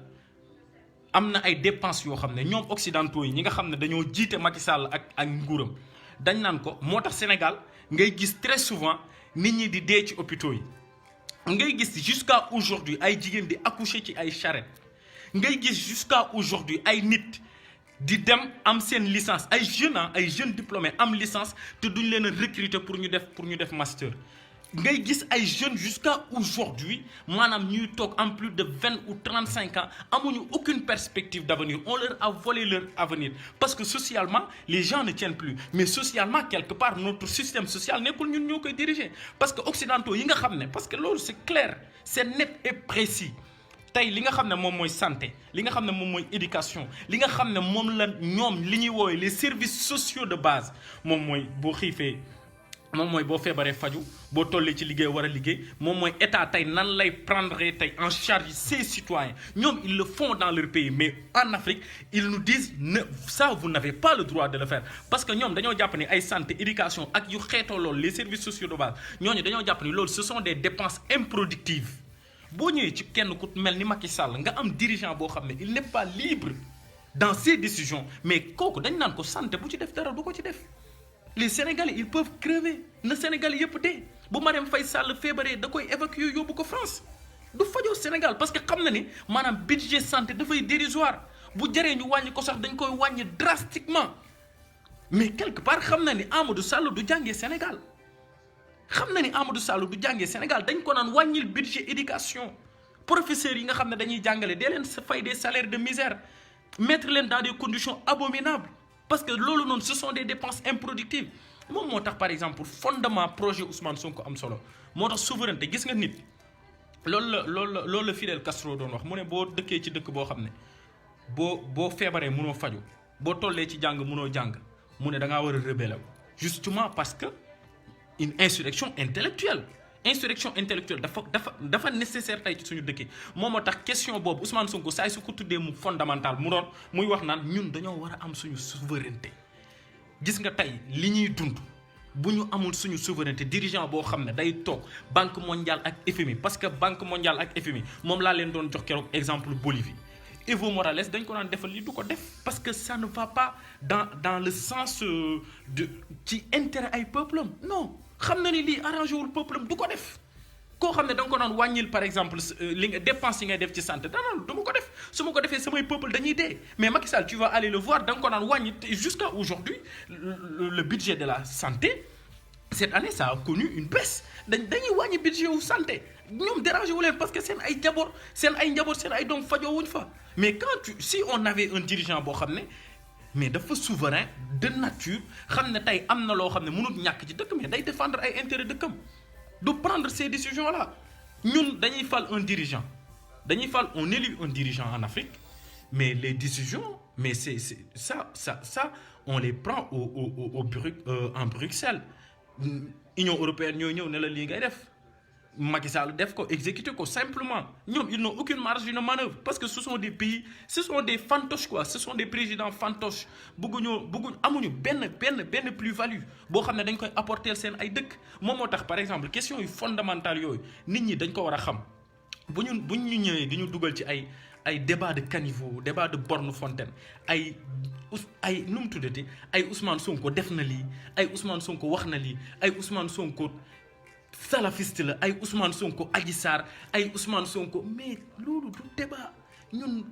am na ay dépenses yoo xam ne ñoom occidentaux yi ñi nga xam ne dañoo jiite Macky Sall ak nguuram dañ naan ko, moo tax Sénégal ngay gis très souvent nit ñi di dee ci hôpitaux yi. Ngay gis jusqu'à aujourd'hui ay jigéen di accoucher ci ay charrette, ngay gis jusqu'à aujourd'hui ay nit di dem am seen licence, ay jeunes diplômés am licence te duñ leen a recruter pour ñu def master. Ngay gis ay jeunes jusqu'à aujourd'hui maanaam ñuy toog en plus de 20 ou 35 ans amuñu aucune perspective d'avenir, on leur a volé leur avenir, parce que socialement les gens ne tiennent plus, mais socialement quelque part notre système social nekkul ñun ñoo koy diriger, parce que occidentaux yi nga xam ne, parce que loolu c'est clair, c'est net et précis. Tey li nga xam ne moom mooy santé, li nga xam ne moom mooy éducation, li nga xam ne moom la ñoom li ñuy woowee les services sociaux de base, moom mooy boo xiifee, moom mooy boo feebaree faju, boo tollee ci liggéey war a liggéey, moom mooy état tey nan lay prendre tey en charge ses citoyens. Ñoom ils le font dans leur pays, mais en Afrique ils nous disent ça vous n'avez pas le droit de le faire, parce que ñoom dañoo jàpp ni ay santé, éducation ak yu xeetoo loolu les services sociaux de base ñooñu dañoo jàpp ni loolu ce sont des dépenses improductives. Boo ñëwee ci kenn ku mel ni Macky Sall nga am dirigeant boo xam ne il n'est pas libre dans ses décisions, mais kooku dañ naan ko santé bu ci def dara du ko ci def. les Sénégalais ils peuvent crever na Sénégal yëpp dee bu Marième Faye Sall feebaree da koy évacuer yóbbu ko France du fajoo Sénégal parce que xam na ni maanaam budget santé dafay dérisoire bu jaree ñu wàññi ko sax dañ koy wàññi drastiquement mais quelque part xam na ni Amadou Sall du jàngee Sénégal xam na ni Amadou Sall du jàngee Sénégal dañ ko naan wàññil budget éducation professeurs yi nga xam ne dañuy jàngale dee leen fay des salaires de misère mettre leen dans des conditions abominables parce que loolu noonu ce sont des dépenses improductives moom moo tax par exemple fondement projet Ousmane Sonko am solo moo tax souveraineté gis nga nit loolu la Fidel Castro doon wax mu ne boo dëkkee ci dëkk boo xam ne boo feebaree mënoo faju boo tollee ci jàng mënoo jàng mu ne da ngaa war a rebeller justement parce que une insurrection intellectuelle dafa nécessaire tey ci suñu dëkk moom moo tax question boobu Ousmane Sonko saa su ko tuddee mu fondamental mu doon muy wax naan ñun dañoo war a am suñu souveraineté gis nga tey li ñuy dund bu ñu amul suñu souveraineté dirigeant boo xam ne day toog Banque mondiale ak FMI parce que Banque mondiale ak FMI moom laa leen doon jox keroog exemple Bolivie Evo Morales dañ ko naan defal li du ko def parce que ça ne va pas dans le sens de ci intérêt ay peuple am non xam na ni lii arrangé wul peuple am du ko def koo xam ne da nga ko naan wàññil par exemple li nga dépense yi ngay def ci santé danaan du ma ko def su ma ko defee samay peuple dañuy dee mais Macky Sall tu vas aller le voir da nga ko naan wàññi jusqu'à aujourd'hui le budget de la santé cette année ça a connu une baisse dañuy wàññi budget wu santé ñoom dérangé wu leen parce que seen ay njaboot seen ay doom fajoo wuñ fa mais si on avait un dirigeant boo xam ne mais dafa souverain de nature xam ne tey am na loo xam ne mënut ñàkk ci dëkk mais day défendre ay intérêt dëkkam de prendre ces décisions là ñun dañuy fal un dirigeant on élit un dirigeant en Afrique mais les décisions mais c'est ça on les prend en Bruxelles Union européenne ñooy ñëw ne la lii ngay def Macky Sall def ko exécuter ko simplement ñoom ils n'ont aucune marge de manœuvre parce que ce sont des pays ce sont des fantoches quoi ce sont des présidents fantoches amuñu benn plus-value boo xam ne dañ koy apporter seen ay dëkk moom moo tax par exemple question yu fondamentales yooyu nit ñi dañ ko war a xam bu ñu ñëwee di ñu dugal ci ay débat de caniveau débat de borne fontaine ay nu mu tuddati ay Ousmane Sonko def na lii ay Ousmane Sonko wax na lii ay Ousmane Sonko salafiste la ay Ousmane Sonko Adji Sarr ay Ousmane Sonko mais loolu du débat ñun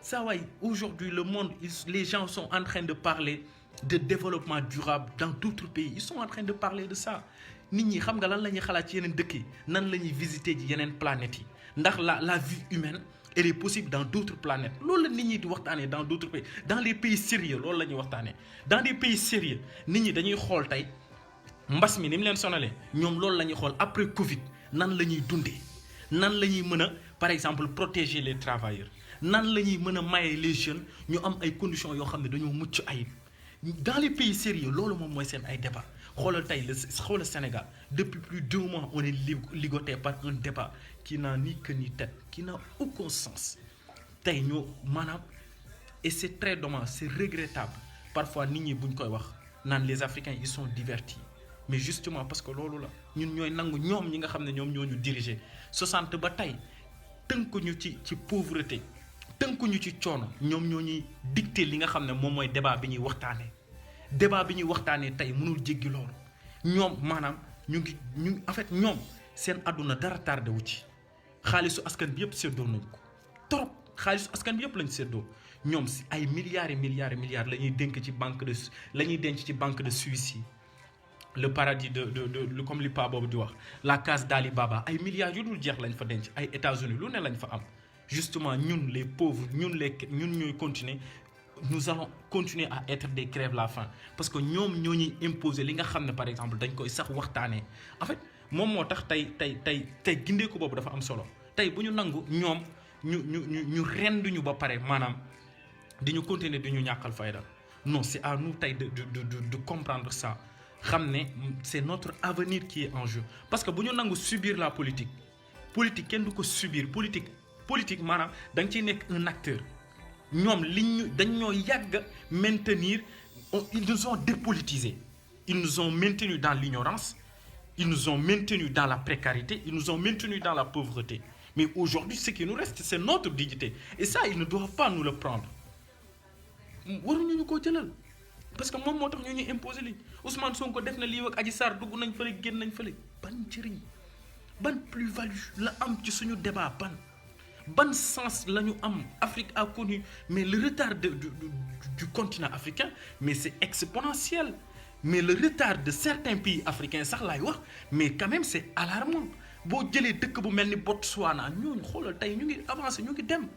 saa waay aujourd'hui le monde les gens sont en train de parler de développement durable dans d'autres pays ils sont en train de parler de ça nit ñi xam nga lan la ñuy xalaat ci yeneen dëkk yi nan la ñuy visiter ji yeneen planètes yi ndax la vie humaine elle est possible dans d'autres planètes loolu la nit ñi di waxtaanee dans d'autres pays dans les pays sérieux loolu la ñuy waxtaanee dans des pays sérieux nit ñi dañuy xool tey mbas mi ni mu leen sonalee ñoom loolu la ñuy xool après Covid nan la ñuy dundee nan la ñuy mën a par exemple protéger les travailleurs nan la ñuy mën a maye les jeunes ñu am ay conditions yoo xam ne dañoo mucc ayib dans les pays sérieux loolu moom mooy seen ay débat xoolal tey xoolal Sénégal depuis plus de 2 mois on est ligoté par un débat qui n'a ni queue ni tête qui n'a aucun sens tey ñoo maanaam et c'est très dommage c'est regrettable parfois nit ñi buñ koy wax naan les Africains ils sont divertis mais justement parce que loolu la ñun ñooy nangu ñoom ñi nga xam ne ñoom ñoo ñu diriger 60 ba tey tënkuñu ci pauvreté tënkuñu ci coono ñoom ñoo ñuy dicter li nga xam ne moom mooy débat bi ñuy waxtaanee tey mënul jéggi loolu ñoom maanaam ñu ngi en fait ñoom seen àdduna dara tardé wu ci xaalisu askan bi yëpp séddoo nañ ko trop xaalisu askan bi yëpp lañ séddoo ñoom si ay milliards et milliards et milliards la ñuy denc ci banque de Suisse yi le paradis de comme li pa boobu di wax la case d'Ali Baba ay milliards yu dul jeex lañ fa denc ay États-Unis lu ne lañ fa am justement ñun les pauvres ñun ñooy continuer nous allons continuer à être des crève-la-faim parce que ñoom ñoo ñuy imposer li nga xam ne par exemple dañ koy sax waxtaanee en fait moom moo tax tey gindeeku boobu dafa am solo tey bu ñu nangu ñoom ñu renduñu ba pare maanaam di ñu continuer di ñu ñàkkal fayda non c'est à nous tey de comprendre ça xam ne c'est notre avenir qui est en jeu parce que bu ñu nangu subir la politique kenn du ko subir politique maanaam da nga ciy nekk un acteur ñoom dañ ñoo yàgg maintenir ils nous ont dépolitisés ils nous ont maintenus dans l'ignorance ils nous ont maintenus dans la précarité ils nous ont maintenus dans la pauvreté mais aujourd'hui ce qui nous reste c'est notre dignité et ça ils ne doivent pas nous le prendre waruñu ñu ko jëlal parce que moom moo tax ñu ñuy imposer lii Ousmane Sonko def na lii ak Adji Sarr dugg nañ fële génn nañ fële ban njëriñ ban plus-value la am ci suñu débat ban sens la ñu am. Afrique a connu mais le retard du continent africain mais c'est exponentiel mais le retard de certains pays africains sax laay wax mais quand même c'est alarmant boo jëlee dëkk bu mel ni Botswana ñooñu xoolal tey ñu ngi avancé ñu ngi dem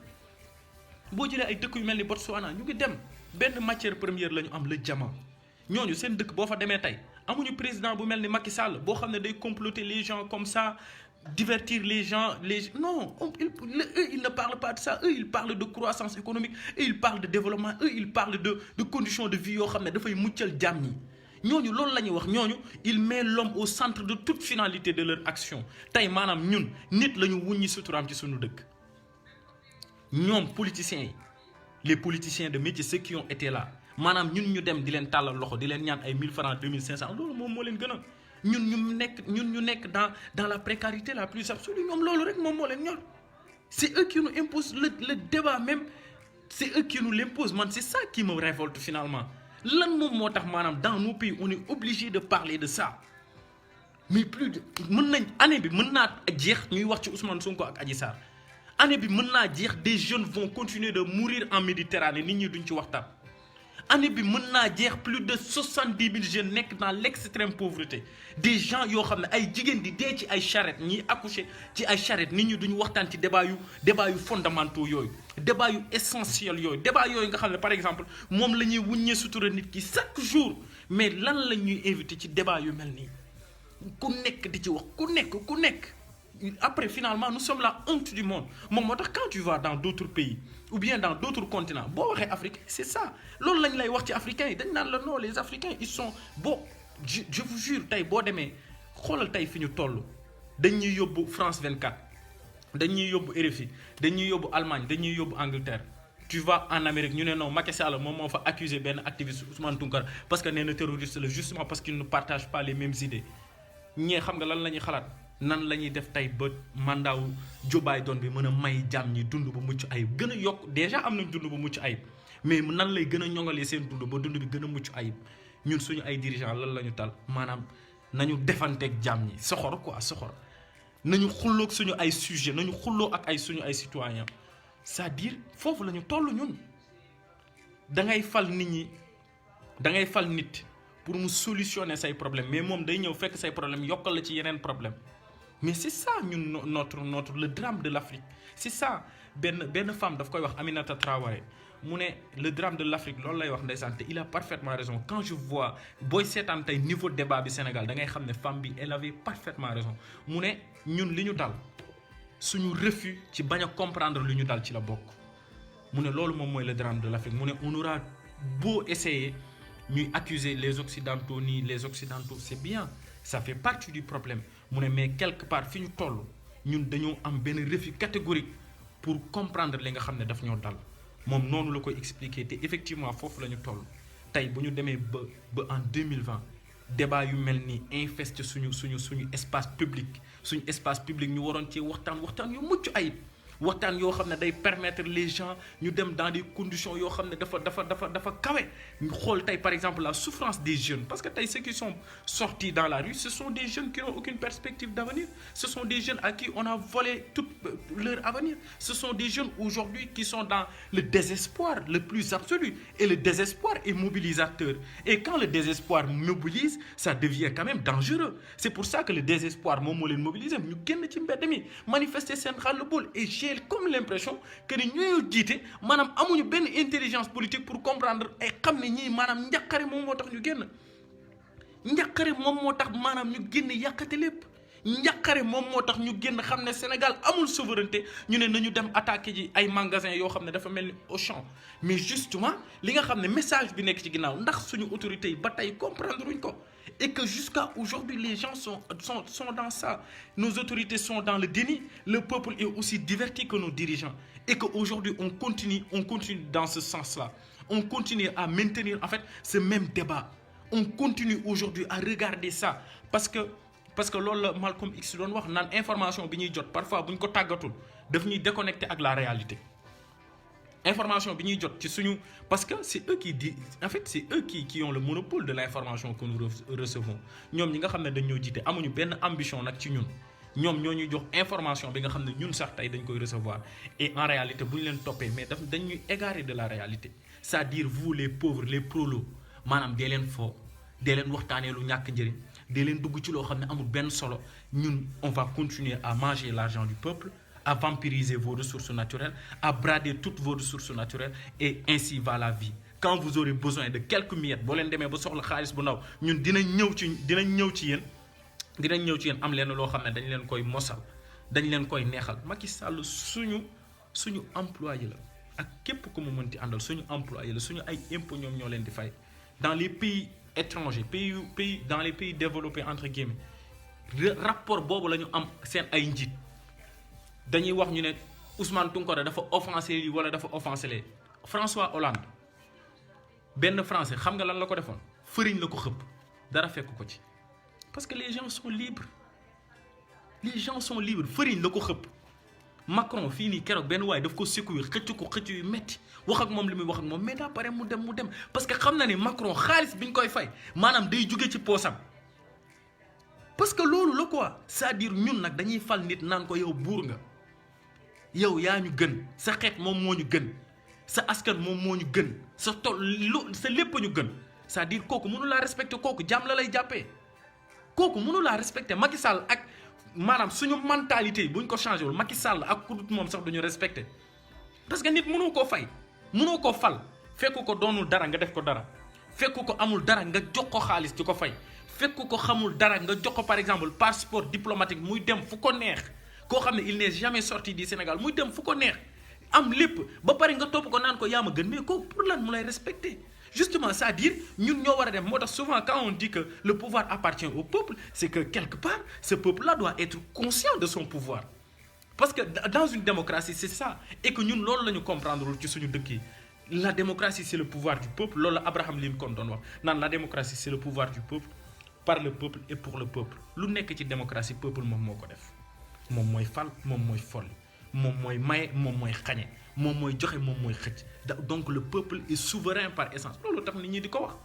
boo jëlee ay dëkk yu mel ni Botswana ñu ngi dem benn matière première la ñu am le diamant ñooñu seen dëkk boo fa demee tey amuñu président bu mel ni Macky Sall boo xam ne day comploter les gens comme ça divertir les gens non eux ils ne parlent pas de ça. Eux ils parlent de croissance économique, eux ils parlent de développement, eux ils parlent de conditions de vie yoo xam ne dafay muccal jàmm ñi ñooñu loolu la ñuy wax. ñooñu il met l'homme au centre de toute finalité de leur action. tey maanaam ñun nit la ñu wuññi suturaam ci suñu dëkk. ñoom politiciens yi les politiciens de métier ceux qui ont été là maanaam ñun ñu dem di leen tàllal loxo di leen ñaan ay 1000 francs 2500 loolu moom moo leen gën a ñun ñu nekk dans la précarité la plus absolue ñoom loolu rek moom moo leen ñor. c'est eux qui nous imposent le débat même, c'est eux qui nous l'imposent man. C'est ça qui me révolte finalement. lan moom moo tax maanaam dans nos pays on est obligé de parler de ça mais plus de mën nañ année bi mën naa jeex ñuy wax ci Ousmane Sonko ak Adji Sarr année bi mën naa jeex des jeunes vont continuer de mourir en Méditerranée nit ñi duñ ci waxtaan. année bi mën naa jeex plus de 70 000 jeunes nekk dans l'extrême pauvreté des gens yoo xam ne ay jigéen di dee ci ay charrette ñiy accoucher ci ay charrette nit ñi duñu waxtaan ci débat yu fondamentaux yooyu débat yu essentiels yooyu débat yooyu nga xam ne par exemple moom la ñuy wuññee sutura nit ki chaque jour mais lan la ñuy invité ci débat yu mel nii ku nekk di ci wax ku nekk après finalement nous sommes la honte du monde moom moo tax quand tu vas dans d'autres pays ou bien dans d'autres continents boo waxee africain c'est ça loolu lañ lay wax ci africains yi dañ naan la non les africains ils sont bon je vous jure tey boo demee xoolal tey fi ñu toll dañuy yóbbu France 24 dañuy yóbbu RFI dañuy yóbbu Allemagne dañuy yóbbu Angleterre. tu vas en Amérique ñu ne non Macky Sall moom moo fa accusé benn activiste Ousmane Tounkara parce que nee na terroriste la justement parce qu'il ne partage pas les mêmes idées ñee xam nga lan la ñuy xalaat nan la ñuy def tey ba mandat wu Joe Biden bi mën a may jàmm ñi dund bu mucc ayib gën a yokk déjà am nañ dund bu mucc ayib mais nan lay gën a ñoŋalee seen dund ba dund bi gën a mucc ayib ñun suñu ay dirigeants lan la ñu tal maanaam nañu defanteeg jàmm ñi soxor quoi soxor nañu xulloog suñu ay sujet nañu xulloo ak ay suñu ay citoyens c'est-à-dire foofu la ñu toll ñun da ngay fal nit pour mu solutionner say problème mais moom day ñëw fekk say problème yokkal la ci yeneen problème mais c'est ça ñun notre le drame de l'Afrique c'est ça benn femme daf koy wax Aminata Traoré mu ne le drame de l'Afrique loolu lay wax ndeysaan te il a parfaitement raison quand je vois booy seetaan tey niveau débat bi Sénégal da ngay xam ne femme bi elle avait parfaitement raison mu ne ñun li ñu dal suñu refus ci bañ a comprendre li ñu dal ci la bokk mu ne loolu moom mooy le drame de l'Afrique mu ne on aura beau essayer ñuy accuser les occidentaux ni les occidentaux c'est bien ça fait partie du problème mu ne mais quelque part fi ñu toll ñun dañoo am benn refus catégorique pour comprendre li nga xam ne daf ñoo dal moom noonu la koy expliquer te effectivement foofu la ñu toll tey bu ñu demee ba en 2020 débat yu mel ni infeste suñu espace public ñu waroon ci waxtaan yu mucc ayib waxtaan yoo xam ne day permettre les gens ñu dem dans des conditions yoo xam ne dafa kawe ñu xool tey par exemple la souffrance des jeunes parce que tey ceux qui sont sortis dans la rue ce sont des jeunes qui n'ont aucune perspective d'avenir ce sont des jeunes à qui on a volé tout leur avenir ce sont des jeunes aujourd'hui qui sont dans le désespoir le plus absolu et le désespoir est mobilisateur et quand le désespoir mobilise ça devient quand même dangereux c'est pour ça que le désespoir moom moo leen mobiliser ñu génn ci mbedd mi manifester seen xàll-bool et j'ai comme l'impression que ni ñooy jiite maanaam amuñu benn intelligence politique pour comprendre ay xam ne ñii maanaam njàqare moom moo tax ñu génn njàqare moom moo tax maanaam ñu génn yàqate lépp njàqare moom moo tax ñu génn xam ne Sénégal amul souveraineté ñu ne nañu dem attaquer ji ay magasins yoo xam ne dafa mel ni Auchan mais justement li nga xam ne message bi nekk ci ginnaaw ndax suñu autorités yi ba tey comprendre uñ ko et que jusqu'à aujourd'hui les gens sont dans ça nos autorités sont dans le déni le peuple est aussi diverti que nos dirigeants et que aujourd'hui on continue dans ce sens-là on continue à maintenir en fait ce même débat on continue aujourd'hui à regarder ça parce que loolu la Malcolm X doon wax naan information bi ñuy jot parfois bu ñu ko tàggatul daf ñuy déconnecter ak la réalité information bi ñuy jot ci suñu parce que c'est eux qui disent en fait c'est eux qui ont le monopole de l'information que nous recevons ñoom ñi nga xam ne dañ ñoo jiite amuñu benn ambition nag ci ñun ñoom ñoo ñuy jox information bi nga xam ne ñun sax tey dañ koy recevoir et en réalité bu ñu leen toppee mais daf dañ ñuy égarer de la réalité c'est-à-dire vous les pauvres les prolos maanaam dee leen foo dee leen waxtaanee lu ñàkk njëriñ dee leen dugg ci loo xam ne amul benn solo ñun on va continuer à manger l'argent du peuple à vampiriser vos ressources naturelles, à brader toutes vos ressources naturelles et ainsi va la vie. Quand vous aurez besoin de quelques miettes, boo leen demee ba soxla xaalis bu ndaw ñun dinañ ñëw ci yéen am leen loo xam ne dañ leen koy mosal dañ leen koy neexal. Macky Sall suñu employé la ak képp ku mu mënti àndal suñu employé la suñu ay impôts ñoom ñoo leen di fay dans les pays étrangers pays dans les pays développés entre guillemets rapport boobu la ñu am seen ay njiit. dañuy wax ñu ne Ousmane Tounkara dafa offensé lii wala dafa offensé lee François Hollande benn français xam nga lan la ko defoon fëriñ la ko xëpp dara fekk ko ci parce que les gens sont libres fëriñ la ko xëpp Macron fii nii keroog benn waaye daf ko secouer xëcc yu metti wax ak moom li muy wax ak moom mais daa pare mu dem parce que xam na ne Macron xaalis bi ñu koy fay maanaam day jóge ci poosam parce que loolu la quoi c'est-à-dire ñun nag dañuy fal nit naan ko yow buur nga yow yaa ñu gën sa xeet moom moo ñu gën sa askan moom moo ñu gën sa sa lépp ñu gën c'est-à-dire kooku mënu laa respecter kooku jàmm la lay jàppee kooku mënu laa respecter Macky Sall ak maanaam suñu mentalité yi bu ñu ko changé wul Macky Sall ak ku dut moom sax duñu respecter parce que nit mënoo koo fay mënoo koo fal fekk ko doonul dara nga def ko dara fekk ko amul dara nga jox ko xaalis di ko fay fekk ko xamul dara nga jox ko par exemple passeport diplomatique muy dem fu ko neex koo xam ne il n'est jamais sorti du Sénégal muy dem fu ko neex am lépp ba pare nga topp ko naan ko yaa ma gën mais kooku pour lan mu lay respecter justement c'est-à-dire ñun ñoo war a dem moo tax souvent quand on dit que le pouvoir appartient au peuple c'est que quelque part ce peuple-là doit être conscient de son pouvoir parce que dans une démocratie c'est ça et que ñun loolu la ñu comprendre ci suñu dëkk yi la démocratie c'est le pouvoir du peuple loolu la Abraham Lincoln doon wax naan la démocratie c'est le pouvoir du peuple par le peuple et pour le peuple lu nekk ci démocratie peuple moom moo ko def moom mooy fal moom mooy folli moom mooy maye moom mooy xañe moom mooy joxe moom mooy xëcc donc le peuple est souverain par essence loolu tax nit ñi di ko wax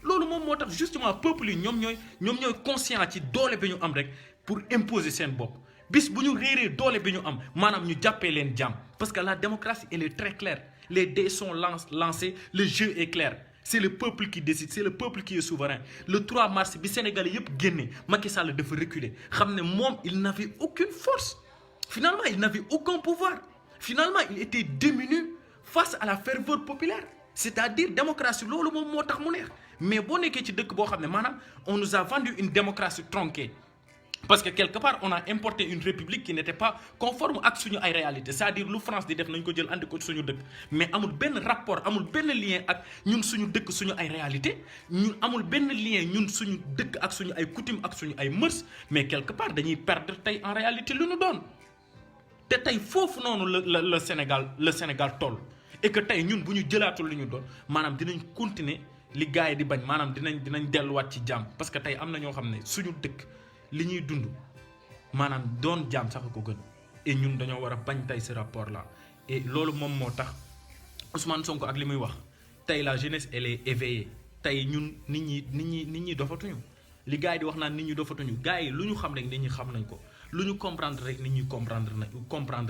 loolu moom moo tax justement peuple yi ñoom ñooy conscient ci doole bi ñu am rek pour imposer seen bopp bis bu ñu réeree doole bi ñu am maanaam ñu jàppee leen jàmm parce que la démocratie elle est très claire les dés sont lancés le jeu est clair c'est le peuple qui décide c'est le peuple qui est souverain le 3 mars bi Sénégalais yëpp génne Macky Sall dafa reculer xam ne moom il n'avait aucune force finalement il n'avait aucun pouvoir finalement il était démuni face à la ferveur populaire c'est-à-dire démocratie loolu moom moo tax mu neex mais boo nekkee ci dëkk boo xam ne maanaam on nous a vendu une démocratie tronquée parce que quelque part on a importé une république qui n'était pas conforme ak suñu ay réalité c'est-à-dire lu France di def nañ ko jël andi ko suñu dëkk mais amul benn rapport amul benn lien ak ñun suñu dëkk suñu ay réalité ñun amul benn lien ñun suñu dëkk ak suñu ay coutume ak suñu ay mœurs mais quelque part dañuy perdre tey en réalité lu ñu doon te tey foofu noonu le Sénégal toll et que tey ñun bu ñu jëlaatul li ñu doon maanaam dinañ continuer li gars yi di bañ maanaam dinañ delluwaat ci jàmm parce que tey am na ñoo xam ne suñu dëkk li ñuy dund maanaam doon jaam sax ko gën et ñun dañoo war a bañ tey ce rapport là et loolu moom moo tax Ousmane Sonko ak li muy wax tey la jeunesse elle est éveillée tey ñun nit ñi dofatuñu li gars yi di wax naan nit ñi dofatuñu gars yi lu ñu xam rek nit ñi xam nañ ko lu ñu comprendre rek nit ñi comprendre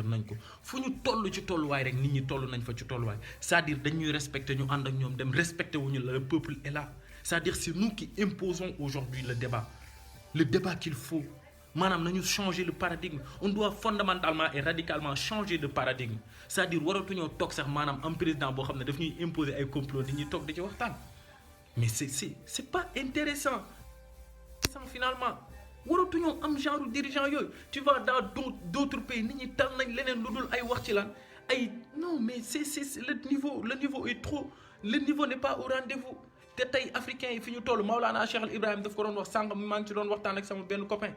nañ ko fu ñu toll ci tolluwaay rek nit ñi toll nañ fa ci tolluwaay c'est-à-dire dañuy respecter ñu ànd ak ñoom dem respecter wuñu le peuple est là c'est-à-dire c'est nous qui imposons aujourd'hui le débat qu'il faut maanaam nañu changer le paradigme on doit fondamentalement et radicalement changer de paradigme c'est-à-dire waratuñoo toog sax maanaam am président boo xam ne daf ñuy imposer ay complot di ñuy toog di ci waxtaan mais c'est pas intéressant finalement waratuñoo am genre dirigeant yooyu tu vas dans d'autres pays nit ñi tal nañ leneen lu dul ay wax ci lan ay non mais c'est le niveau est trop le niveau n'est pas au rendez-vous te tey africains yi fi ñu toll Maulana Cheikh Al Ibrahim daf ko doon wax sànq maa ngi ci doon waxtaan ak sama benn copain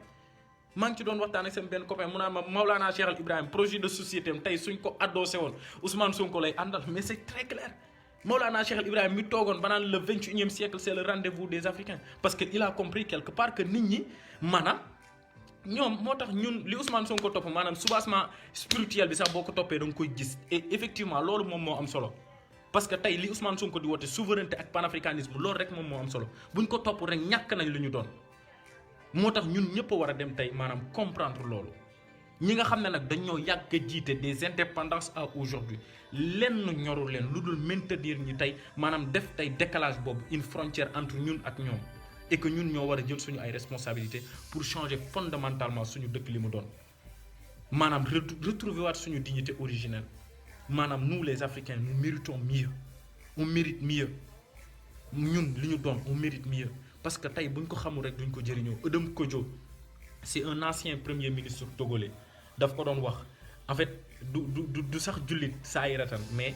mu naan ma Maulana Cheikh Al Ibrahim projet de société am tey suñ ko adossé woon Ousmane Sonko lay àndal mais c'est très clair Maulana Cheikh Al Ibrahim mi toogoon ba naan le 21e siècle c'est le rendez-vous des Africains parce que il a compris quelque part que nit ñi maanaam ñoom moo tax ñun li Ousmane Sonko topp maanaam soubassement spirituel bi sax boo ko toppee da nga koy gis et effectivement loolu moom moo am solo parce que tey li Ousmane Sonko di woote souveraineté ak panafricanisme loolu rek moom moo am solo buñ ko topp rek ñàkk nañ lu ñu doon moo tax ñun ñëpp a war a dem tey maanaam comprendre loolu ñi nga xam ne nag dañoo yàgg a jiite des indépendances à aujourd'hui lenn ñoru leen lu dul maintenir ñi tey maanaam def tey décalage boobu une frontière entre ñun ak ñoom et que ñun ñoo war a jël suñu ay responsabilités pour changer fondamentalement suñu dëkk li mu doon maanaam retrouver waat suñu dignité originelle maanaam nous les Africains nous méritons mieux on mérite mieux ñun li ñu doon on mérite mieux parce que tey buñ ko xamul rek duñ ko jëriñoo Edem Kodjo c'est un ancien premier ministre togolais daf ko doon wax en fait du sax jullit saa yiratan mais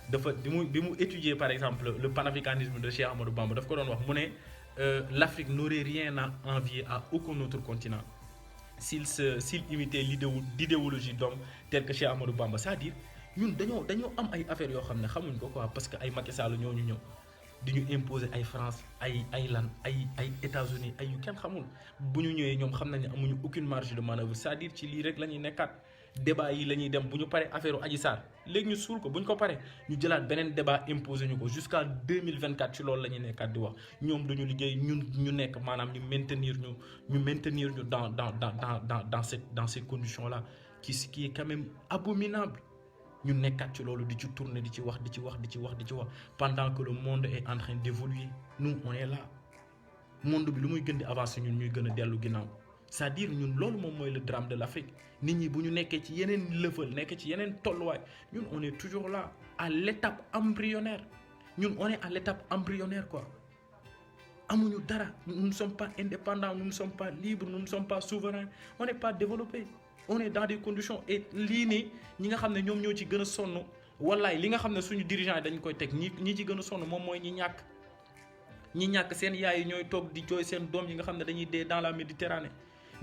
dafa bi mu étudier par exemple le panafricanisme de Cheikh Amadou Bamba daf ko doon wax mu ne l'Afrique n'aurait rien à envier à aucun autre continent s'il imitait l'idéologie d'homme tel que Cheikh Amadou Bamba c'est-à-dire ñun dañoo am ay affaires yoo xam ne xamuñ ko quoi parce que ay Macky Sall ñoo ñu ñëw di ñu imposer ay France ay États-Unis ay yu kenn xamul bu ñu ñëwee ñoom xam nañ ne amuñu aucune marge de manœuvre c'est-à-dire ci lii rek la ñuy nekkaat débat yi la ñuy dem bu ñu paree affaire u Adji Sarr léegi ñu suul ko bu ñu ko paree ñu jëlaat beneen débat imposé ñu ko jusqu'à 2024 ci loolu la ñuy nekkaat di wax ñoom duñu liggéey ñun ñu nekk maanaam ñu maintenir ñu dans ces conditions là qui est quand même abominable ñu nekkaat ci loolu di ci tourner di ci wax pendant que le monde est en train d'évoluer nous on est là monde bi lu muy gën di avancer ñun ñuy gën a dellu ginnaaw c'est-à-dire ñun loolu moom mooy le drame de l'Afrique nit ñi bu ñu nekkee ci yeneen level nekk ci yeneen tolluwaay ñun on est toujours là à l'étape embryonnaire ñun on est à l'étape embryonnaire quoi amuñu dara nous ne sommes pas indépendants nous ne sommes pas libres nous ne sommes pas souverains on n'est pas développés on est dans des conditions et lii nii ñi nga xam ne ñoom ñoo ci gën a sonn wallaay li nga xam ne suñu dirigeants yi dañ koy teg ñi ci gën a sonn moom mooy ñi ñàkk seen yaay yi ñooy toog di jooy seen doom yi nga xam ne dañuy dee dans la Méditerranée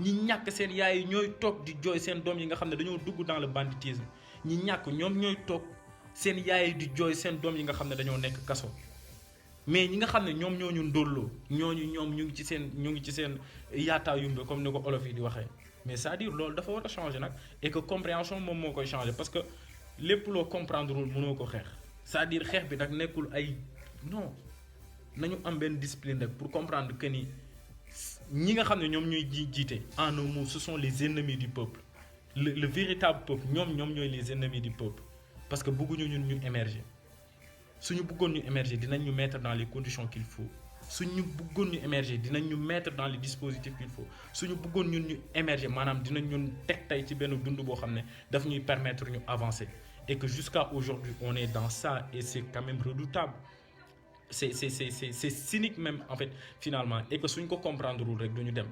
ñi ñàkk seen yaay yi ñooy toog di jooy seen doom yi nga xam ne dañoo dugg dans le banditisme ñi ñàkk ñoom ñooy toog seen yaay yi di jooy seen doom yi nga xam ne dañoo nekk kaso mais ñi nga xam ne ñoom ñoo ñu ndóolloo ñoom ñu ngi ci seen yaataa yumbe comme ni ko olof yi di waxee mais c'est-à-dire loolu dafa war a changer nag et que compréhension moom moo koy changer parce que lépp loo comprendre wul mënoo ko xeex c'est-à-dire xeex bi nag nekkul ay non nañu am benn discipline rek pour comprendre que ni ñi nga xam ne ñoom ñooy jiite en un mot ce sont les ennemis du peuple le véritable peuple ñoom ñooy les ennemis du peuple parce que bëgguñu ñun ñu émerger suñu bëggoon ñu émerger dinañ ñu mettre dans les conditions qu'il faut suñu bëggoon ñu émerger dinañ ñu mettre dans les dispositifs qu'il faut suñu bëggoon ñun ñu émerger maanaam dinañ ñun teg tey ci benn dund boo xam ne daf ñuy permettre ñu avancer et que jusqu'à aujourd'hui on est dans ça et c'est quand même redoutable c'est cynique même en fait finalement et que suñ ko comprendre wul rek duñu dem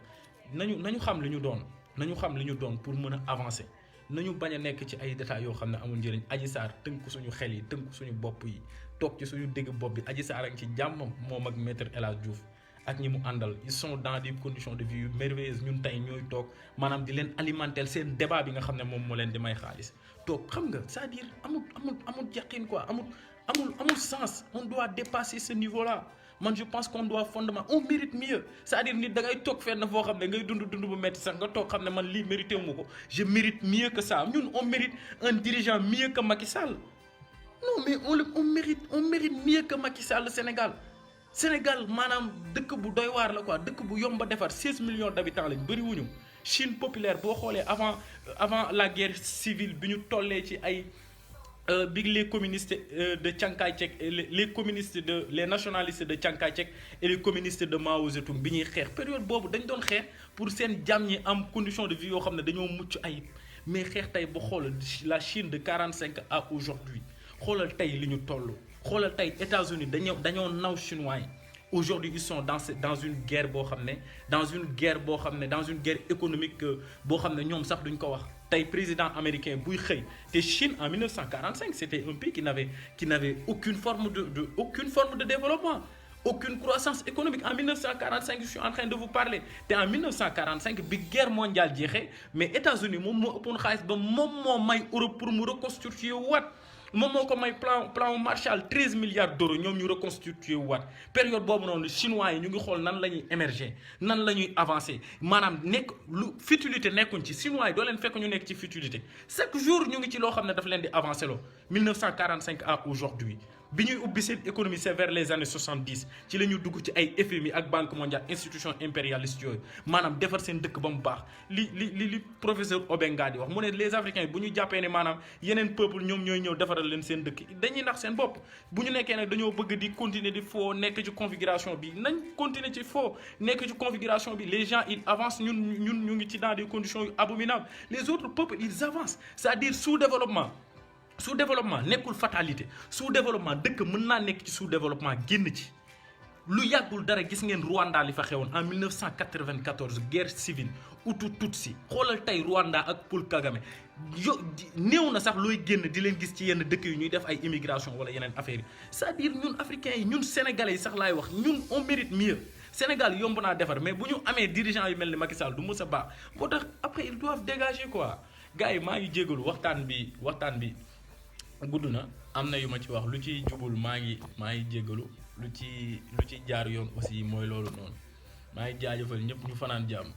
nañu xam li ñu doon pour mën a avancer nañu bañ a nekk ci ay détails yoo xam ne amul njëriñ Adji Sarr tënk suñu xel yi tënk suñu bopp yi toog ci suñu dégg bopp bi Adji Sarr ak ci jàmmam moom ak maître El Hadj Diouf ak ñi mu àndal ils sont dans des conditions de vie yu merveilleuses ñun tey ñooy toog maanaam di leen alimenter seen débat bi nga xam ne moom moo leen di may xaalis toog xam nga c'est-à-dire amul yaqin quoi amul sens on doit dépasser ce niveau-là man je pense qu'on doit on mérite mieux c'est-à-dire nit da ngay toog fenn foo xam ne ngay dund bu metti sax nga toog xam ne man lii mérité wu ma ko je mérite mieux que ça ñun on mérite un dirigeant mieux que Macky Sall non mais on mérite mieux que Macky Sall Sénégal maanaam dëkk bu doy waar la quoi dëkk bu yomba defar 16 millions d'habitants lañ bëri wuñu Chine populaire boo xoolee avant la guerre civile bi ñu tollee ci ay bi les communistes de Chiang Kai-shek les nationalistes de Chiang Kai-shek et les communistes de Mao Zedong bi ñuy xeex période boobu dañ doon xeex pour seen jàmm ñi am condition de vie yoo xam ne dañoo mucc ayib mais xeex tey ba xoolal la Chine de 45 à aujourd'hui xoolal tey li ñu toll xoolal tey États-Unis dañoo naw chinois yi aujourd'hui ils sont dans une guerre boo xam ne dans une guerre économique boo xam ne ñoom sax duñ ko wax tey président américain buy xëy te Chine en 1945 c'était un pays qui n'avait aucune forme de développement aucune croissance économique en 1945 je suis en train de vous parler te en 1945 bi guerre mondiale jeexee mais États-Unis moom moo ëppoon xaalis ba moom moo may Europe pour mu reconstituer waat moom moo ko may plan Marshall 13 milliards d'euros ñoom ñu reconstitué waat période boobu noonu chinois yi ñu ngi xool nan la ñuy émerger nan la ñuy avancer maanaam nekk lu futilité nekkuñ ci chinois yi doo leen fekk ñu nekk ci futilité chaque jour ñu ngi ci loo xam ne daf leen di avancer loo 1945 à aujourd'hui bi ñuy ubbi seen économie c'est vers les années 70 ci la ñu dugg ci ay FMI ak Banque mondiale institution impérialiste yooyu maanaam defar seen dëkk ba mu baax li professeur Obenga di wax mu ne les africains bu ñu jàppee ne maanaam yeneen peuple ñoom ñooy ñëw defaral leen seen dëkk dañuy nax seen bopp bu ñu nekkee nag dañoo bëgg di continuer di foo nekk ci configuration bi nañ continuer ci foo nekk ci configuration bi les gens ils avancent ñun ñu ngi ci dans des conditions abominables les autres peuples ils avancent c'est-à-dire sous-développement nekkul fatalité sous-développement dëkk mën naa nekk ci sous-développement génn ci lu yàggul dara gis ngeen Rwanda li fa xewoon en 1994 guerre civile Hutu Tutsi xoolal tey Rwanda ak Paul Kagame néew na sax looy génn di leen gis ci yenn dëkk yi ñuy def ay immigration wala yeneen affaires yi c'est-à-dire ñun africains yi ñun sénégalais yi sax laay wax ñun on mérite mieux Sénégal yomb naa defar mais bu ñu amee dirigeants yu mel ni Macky Sall du mës a baax moo tax après ils doivent dégager quoi gars yi maa ngi jégalu waxtaan bi gudd na am na yu ma ci wax lu ci jubul maa ngi jéggalu lu ci jaar yoon aussi mooy loolu noonu maa ngi jaajëfal ñëpp ñu fanaan jàmm